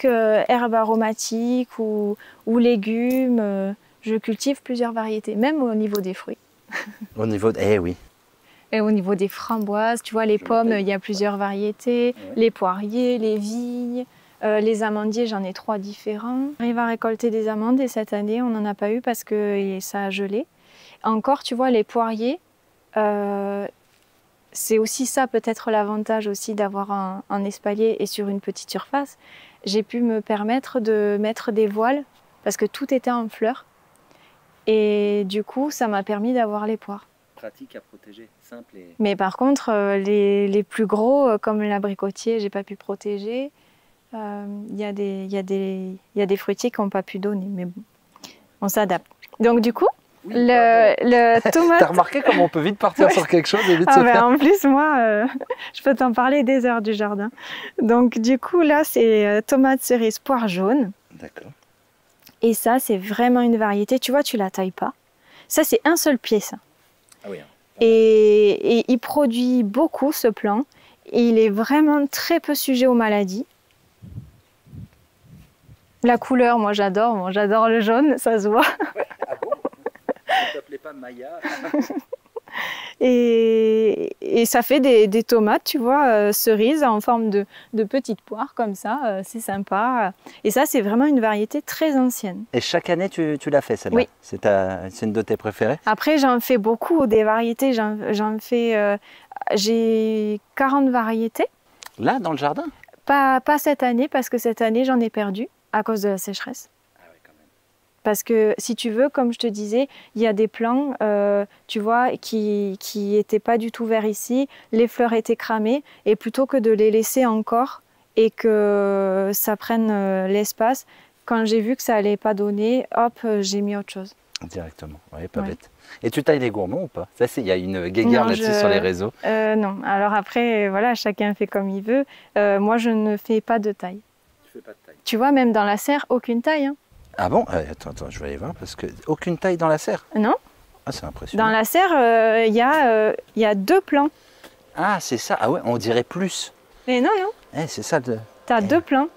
herbe aromatique ou légume, je cultive plusieurs variétés, même au niveau des fruits. Au niveau de... Eh oui. Et au niveau des framboises, tu vois, les pommes, il y a plusieurs variétés. Ouais. Les poiriers, les vignes, les amandiers, j'en ai 3 différents. J'arrive à récolter des amandes et cette année, on n'en a pas eu parce que ça a gelé. Encore, tu vois, les poiriers, c'est aussi ça peut-être l'avantage aussi d'avoir un espalier et sur une petite surface. J'ai pu me permettre de mettre des voiles parce que tout était en fleurs. Et du coup, ça m'a permis d'avoir les poires. Pratique à protéger, simple et... Mais par contre, les plus gros, comme l'abricotier, j'ai pas pu protéger. Il y a des fruitiers qui n'ont pas pu donner, mais bon, on s'adapte. Donc du coup, oui, le tomate... T'as remarqué comment on peut vite partir sur quelque chose et vite se faire... En plus, moi, je peux t'en parler des heures du jardin. Donc du coup, là, c'est tomate cerise poire jaune. D'accord. Et ça, c'est vraiment une variété. Tu vois, tu la tailles pas. Ça, c'est un seul pied, ça. Ah oui, hein. Et il produit beaucoup, ce plant. Et il est vraiment très peu sujet aux maladies. La couleur, moi j'adore le jaune, ça se voit. Ouais, ah bon? Ça ne t'appelait pas Maya? Et ça fait des tomates, tu vois, cerises en forme de petites poires comme ça. C'est sympa. Et ça, c'est vraiment une variété très ancienne. Et chaque année, tu l'as fait celle-là? Oui. C'est une de tes préférées? Après, j'en fais beaucoup des variétés. J'en fais, j'ai 40 variétés. Là, dans le jardin? Pas cette année, parce que cette année, j'en ai perdu à cause de la sécheresse. Parce que si tu veux, comme je te disais, il y a des plants, tu vois, qui n'étaient pas du tout verts ici. Les fleurs étaient cramées. Et plutôt que de les laisser encore et que ça prenne l'espace, quand j'ai vu que ça allait pas donner, hop, j'ai mis autre chose. Directement, oui, pas bête. Et tu tailles les gourmands ou pas? Ça, il y a une guéguerre là-dessus sur les réseaux. Non, alors après, voilà, chacun fait comme il veut. Moi, je ne fais pas de taille. Tu fais pas de taille? Tu vois, même dans la serre, aucune taille. Hein. Ah bon? Attends, je vais aller voir, parce que aucune taille dans la serre? Non. Ah, c'est impressionnant. Dans la serre, il y a 2 plants. Ah, c'est ça. Ah ouais, on dirait plus. Mais non, non. C'est ça. Tu as 2 plants.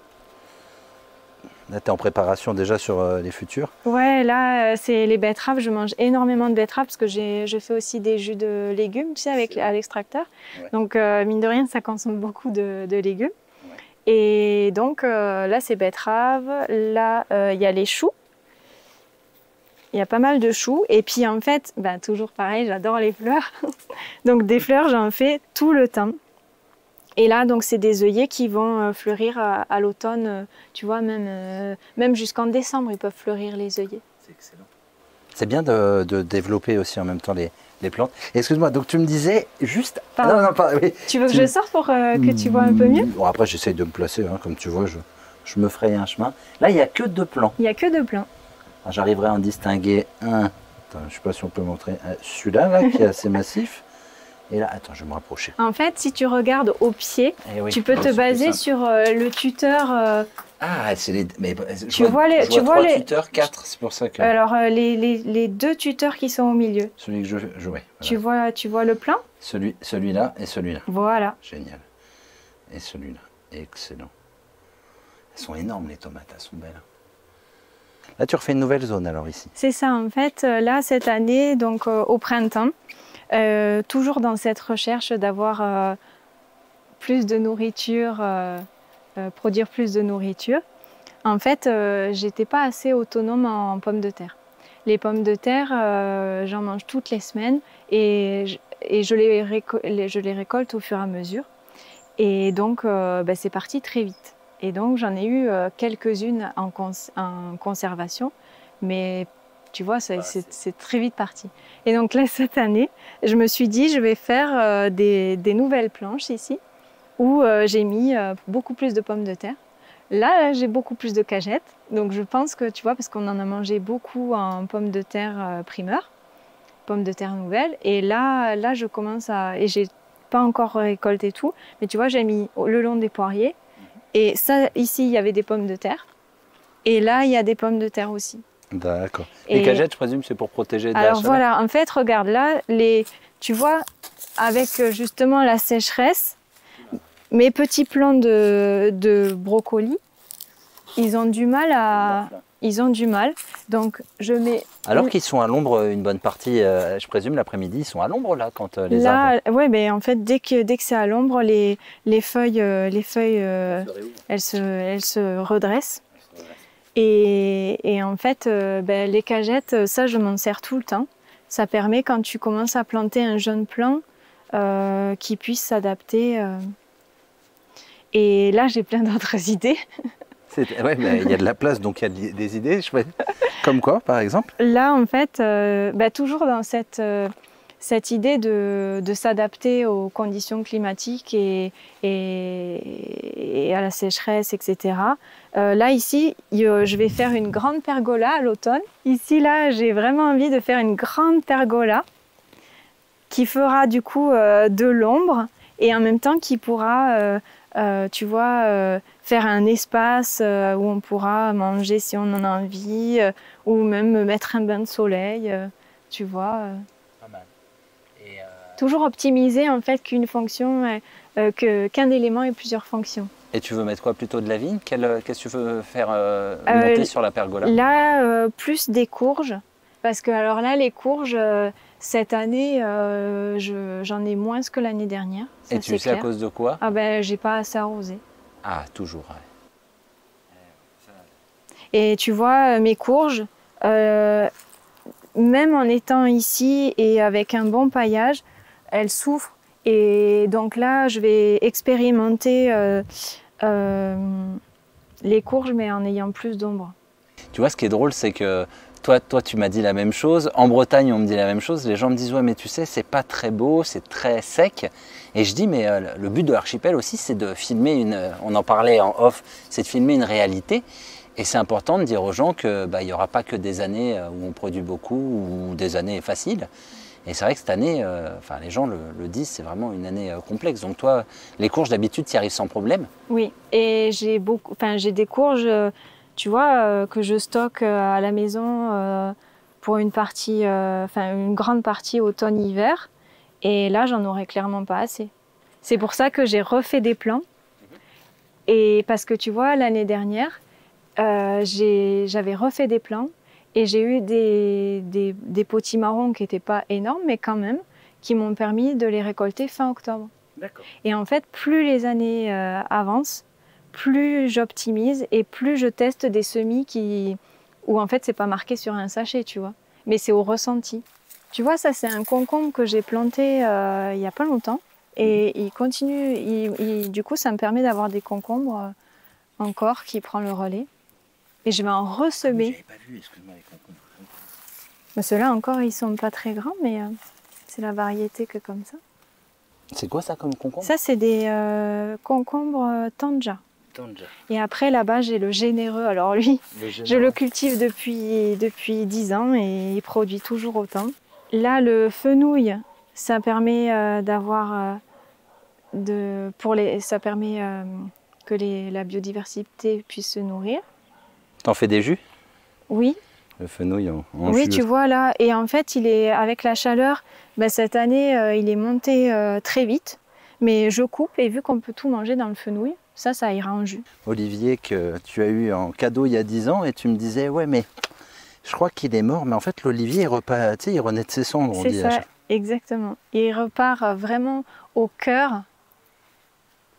Là, tu es en préparation déjà sur les futurs? Ouais, là, c'est les betteraves. Je mange énormément de betteraves parce que je fais aussi des jus de légumes, tu sais, à l'extracteur. Ouais. Donc, mine de rien, ça consomme beaucoup de légumes. Ouais. Et donc, là, c'est betteraves. Là, il y a les choux. Il y a pas mal de choux. Et puis, en fait, toujours pareil, j'adore les fleurs. Donc, des fleurs, j'en fais tout le temps. Et là, donc, c'est des œillets qui vont fleurir à l'automne. Tu vois, même jusqu'en décembre, ils peuvent fleurir les œillets. C'est excellent. C'est bien de développer aussi en même temps les plantes. Excuse-moi, donc tu me disais juste... Pardon. Non, oui. Tu veux que je sorte pour que tu vois un peu mieux? Bon, après, j'essaye de me placer. Hein, comme tu vois, je me fraye un chemin. Là, il n'y a que 2 plants. Il n'y a que 2 plants. J'arriverai à en distinguer un. Attends, je ne sais pas si on peut montrer. Celui-là, là, qui est assez massif. Et là, attends, je vais me rapprocher. En fait, si tu regardes au pied, tu peux te baser sur le tuteur. Ah, c'est les. Mais tu vois les 3 tuteurs, 4, c'est pour ça que. Alors, les 2 tuteurs qui sont au milieu. Celui que je jouais. Voilà. Tu vois le plan? Celui-là et celui-là. Voilà. Génial. Et celui-là. Excellent. Elles sont énormes, les tomates, elles sont belles. Là, tu refais une nouvelle zone alors ici. C'est ça, en fait. Là, cette année, donc au printemps, toujours dans cette recherche d'avoir plus de nourriture, produire plus de nourriture, en fait, j'étais pas assez autonome en pommes de terre. Les pommes de terre, j'en mange toutes les semaines et je les récolte au fur et à mesure. Et donc, c'est parti très vite. Et donc, j'en ai eu quelques-unes en conservation, mais tu vois, c'est très vite parti. Et donc là, cette année, je me suis dit, je vais faire des nouvelles planches ici, où j'ai mis beaucoup plus de pommes de terre. Là, j'ai beaucoup plus de cagettes. Donc je pense que, tu vois, parce qu'on en a mangé beaucoup en pommes de terre primeur, pommes de terre nouvelles. Et là je commence à... Et j'ai pas encore récolté tout, mais tu vois, j'ai mis le long des poiriers. Et ça, ici, il y avait des pommes de terre. Et là, il y a des pommes de terre aussi. D'accord. Les cagettes, je présume, c'est pour protéger de la Alors chaleur. voilà, en fait, regarde là, tu vois, avec justement la sécheresse, mes petits plants de brocoli, ils ont du mal à... Ils ont du mal, donc je mets... Alors qu'ils sont à l'ombre une bonne partie, je présume, l'après-midi, ils sont à l'ombre là, quand les arbres... Oui, mais en fait, dès que c'est à l'ombre, les feuilles, elles se redressent. Et en fait, les cagettes, ça, je m'en sers tout le temps. Ça permet, quand tu commences à planter un jeune plant, qu'il puisse s'adapter. Et là, j'ai plein d'autres idées. Oui, mais il y a de la place, donc il y a des idées. Comme quoi, par exemple? Là, en fait, toujours dans cette idée de s'adapter aux conditions climatiques et à la sécheresse, etc. Là, ici, je vais faire une grande pergola à l'automne. Ici, là, j'ai vraiment envie de faire une grande pergola qui fera du coup de l'ombre et en même temps qui pourra... tu vois, faire un espace où on pourra manger si on en a envie, ou même mettre un bain de soleil, tu vois. Pas mal. Toujours optimiser en fait qu'un élément ait plusieurs fonctions. Et tu veux mettre quoi, plutôt de la vigne? Qu'est-ce que tu veux faire monter sur la pergola? Là, plus des courges, parce que alors là, les courges, Cette année, j'en ai moins que l'année dernière. Ça, Et tu sais à cause de quoi? Ah ben, j'ai pas assez arrosé. Ah, toujours. Ouais. Et tu vois, mes courges, même en étant ici et avec un bon paillage, elles souffrent. Et donc là, je vais expérimenter les courges, mais en ayant plus d'ombre. Tu vois, ce qui est drôle, c'est que toi, tu m'as dit la même chose. En Bretagne, on me dit la même chose. Les gens me disent, ouais, mais tu sais, c'est pas très beau, c'est très sec. Et je dis, mais le but de l'archipel aussi, c'est de filmer on en parlait en off, c'est de filmer une réalité. Et c'est important de dire aux gens qu'il n'y aura pas que des années où on produit beaucoup ou des années faciles. Et c'est vrai que cette année, les gens le disent, c'est vraiment une année complexe. Donc toi, les courges d'habitude, tu y arrives sans problème? Oui, et j'ai des courges, tu vois, que je stocke à la maison pour une partie, une grande partie automne-hiver. Et là, j'en aurais clairement pas assez. C'est pour ça que j'ai refait des plants. Et parce que tu vois, l'année dernière, j'avais refait des plants et j'ai eu des potimarrons qui n'étaient pas énormes, mais quand même, qui m'ont permis de les récolter fin octobre. Et en fait, plus les années avancent, plus j'optimise et plus je teste des semis où en fait, c'est pas marqué sur un sachet, tu vois, mais c'est au ressenti. Tu vois, ça, c'est un concombre que j'ai planté il y a pas longtemps et il continue. Du coup, ça me permet d'avoir des concombres encore qui prend le relais. Et je vais en ressemer. J'avais pas vu, excuse-moi, les concombres. Ben, ceux-là encore, ils sont pas très grands, mais c'est la variété que comme ça. C'est quoi ça comme concombre? Ça, c'est des concombres Tanja. Tanja. Et après, là-bas, j'ai le généreux. Alors lui, je le cultive depuis 10 ans et il produit toujours autant. Là, le fenouil, ça permet d'avoir... ça permet que la biodiversité puisse se nourrir. T'en fais des jus? Oui. Le fenouil en oui, jus. tu vois là. Et en fait, avec la chaleur, cette année, il est monté très vite. Mais je coupe et vu qu'on peut tout manger dans le fenouil, ça ira en jus. Olivier, que tu as eu en cadeau il y a 10 ans et tu me disais, ouais, mais je crois qu'il est mort. Mais en fait, l'olivier, il renaît de ses cendres. C'est ça, exactement. Il repart vraiment au cœur.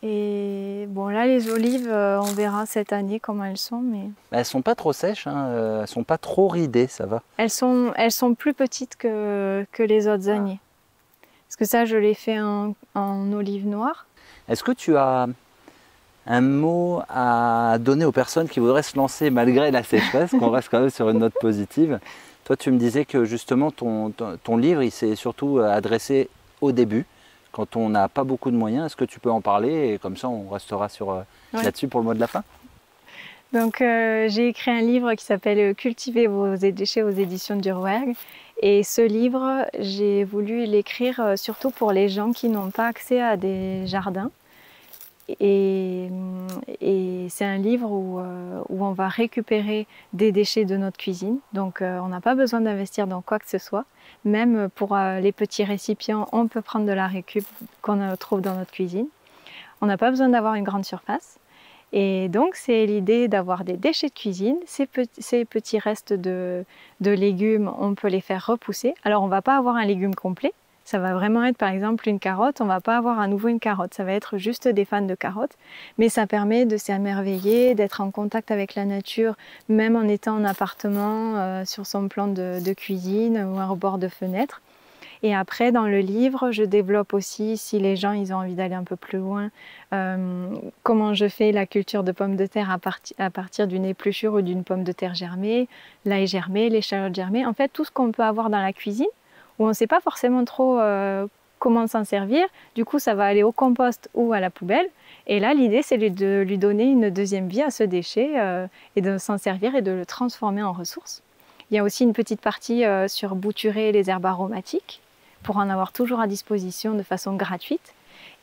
Et bon, là, les olives, on verra cette année comment elles sont. Mais... Elles sont pas trop sèches, hein. Elles sont pas trop ridées, ça va. Elles sont plus petites que les autres années. Parce que ça, je l'ai fait en olive noire. Est-ce que tu as un mot à donner aux personnes qui voudraient se lancer malgré la sécheresse, qu'on reste quand même sur une note positive? Toi, tu me disais que justement, ton livre, il s'est surtout adressé au début, quand on n'a pas beaucoup de moyens. Est-ce que tu peux en parler? Et comme ça, on restera là-dessus pour le mot de la fin. Donc, j'ai écrit un livre qui s'appelle « Cultiver vos déchets » aux éditions du Rouergue. Et ce livre, j'ai voulu l'écrire surtout pour les gens qui n'ont pas accès à des jardins. Et c'est un livre où on va récupérer des déchets de notre cuisine. Donc, on n'a pas besoin d'investir dans quoi que ce soit. Même pour les petits récipients, on peut prendre de la récup qu'on trouve dans notre cuisine. On n'a pas besoin d'avoir une grande surface. Et donc, c'est l'idée d'avoir des déchets de cuisine. Ces petits restes de légumes, on peut les faire repousser. Alors, on ne va pas avoir un légume complet. Ça va vraiment être, par exemple, une carotte. On ne va pas avoir à nouveau une carotte. Ça va être juste des fans de carottes. Mais ça permet de s'émerveiller, d'être en contact avec la nature, même en étant en appartement, sur son plan de cuisine ou au bord de fenêtre. Et après, dans le livre, je développe aussi, si les gens ils ont envie d'aller un peu plus loin, comment je fais la culture de pommes de terre à partir d'une épluchure ou d'une pomme de terre germée, l'ail germé, l'échalote germée. En fait, tout ce qu'on peut avoir dans la cuisine, où on ne sait pas forcément trop comment s'en servir. Du coup, ça va aller au compost ou à la poubelle. Et là, l'idée, c'est de lui donner une deuxième vie à ce déchet et de s'en servir et de le transformer en ressource. Il y a aussi une petite partie sur bouturer les herbes aromatiques, pour en avoir toujours à disposition de façon gratuite.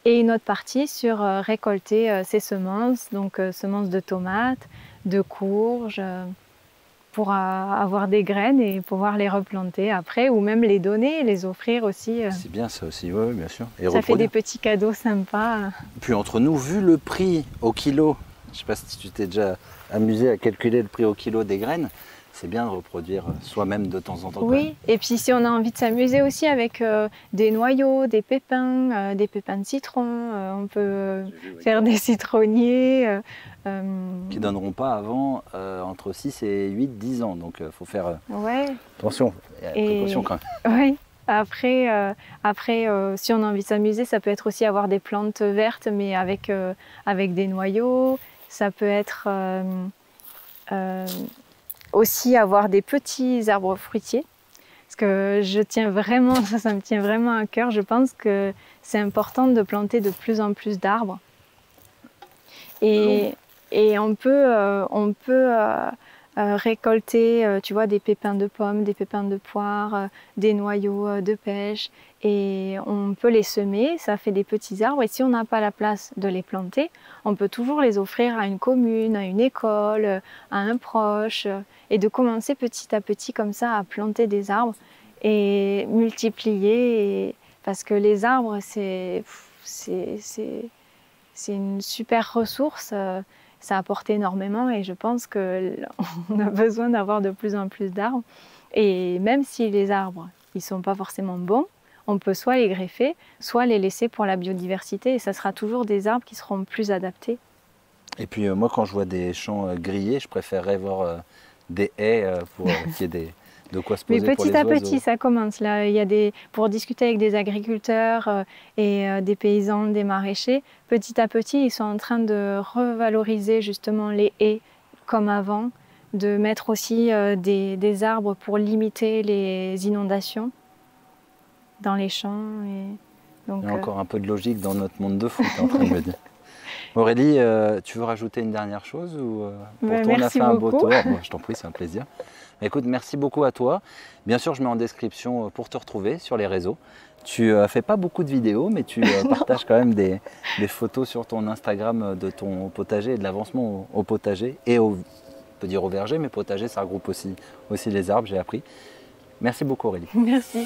Et une autre partie sur récolter ses semences, donc semences de tomates, de courges, pour avoir des graines et pouvoir les replanter après, ou même les donner, les offrir aussi. C'est bien ça aussi, oui, bien sûr. Et ça fait des petits cadeaux sympas. Puis entre nous, vu le prix au kilo, je ne sais pas si tu t'es déjà amusé à calculer le prix au kilo des graines, c'est bien de reproduire soi-même de temps en temps. Oui, et puis si on a envie de s'amuser aussi avec des noyaux, des pépins de citron, on peut faire des citronniers. Qui donneront pas avant entre 6 et 8, 10 ans. Donc il faut faire Ouais. attention, précaution quand même. Oui. Après, si on a envie de s'amuser, ça peut être aussi avoir des plantes vertes, mais avec des noyaux. Ça peut être aussi avoir des petits arbres fruitiers. Parce que je tiens vraiment, ça me tient vraiment à cœur. Je pense que c'est important de planter de plus en plus d'arbres. Et on peut récolter, tu vois, des pépins de pommes, des pépins de poire, des noyaux de pêche. Et on peut les semer, ça fait des petits arbres. Et si on n'a pas la place de les planter, on peut toujours les offrir à une commune, à une école, à un proche. Et de commencer petit à petit comme ça à planter des arbres et multiplier. Parce que les arbres, c'est une super ressource. Ça apporte énormément et je pense qu'on a besoin d'avoir de plus en plus d'arbres. Et même si les arbres, ils ne sont pas forcément bons, on peut soit les greffer, soit les laisser pour la biodiversité et ça sera toujours des arbres qui seront plus adaptés. Et puis moi quand je vois des champs grillés, je préférerais voir des haies pour qu'il y ait de quoi se poser Mais pour les petit à oiseaux. petit, ça commence. Là, il y a pour discuter avec des agriculteurs et des paysans, des maraîchers, petit à petit, ils sont en train de revaloriser justement les haies comme avant, de mettre aussi des arbres pour limiter les inondations dans les champs. Donc, il y a encore un peu de logique dans notre monde de fou, t'es en train de me dire. Aurélie, tu veux rajouter une dernière chose ou pour toi on a fait un beau tour. Bon, je t'en prie, c'est un plaisir. Écoute, merci beaucoup à toi. Bien sûr, je mets en description pour te retrouver sur les réseaux. Tu fais pas beaucoup de vidéos, mais tu partages quand même des photos sur ton Instagram de ton potager et de l'avancement au potager et on peut dire au verger, mais potager, ça regroupe aussi les arbres, j'ai appris. Merci beaucoup Aurélie. Merci.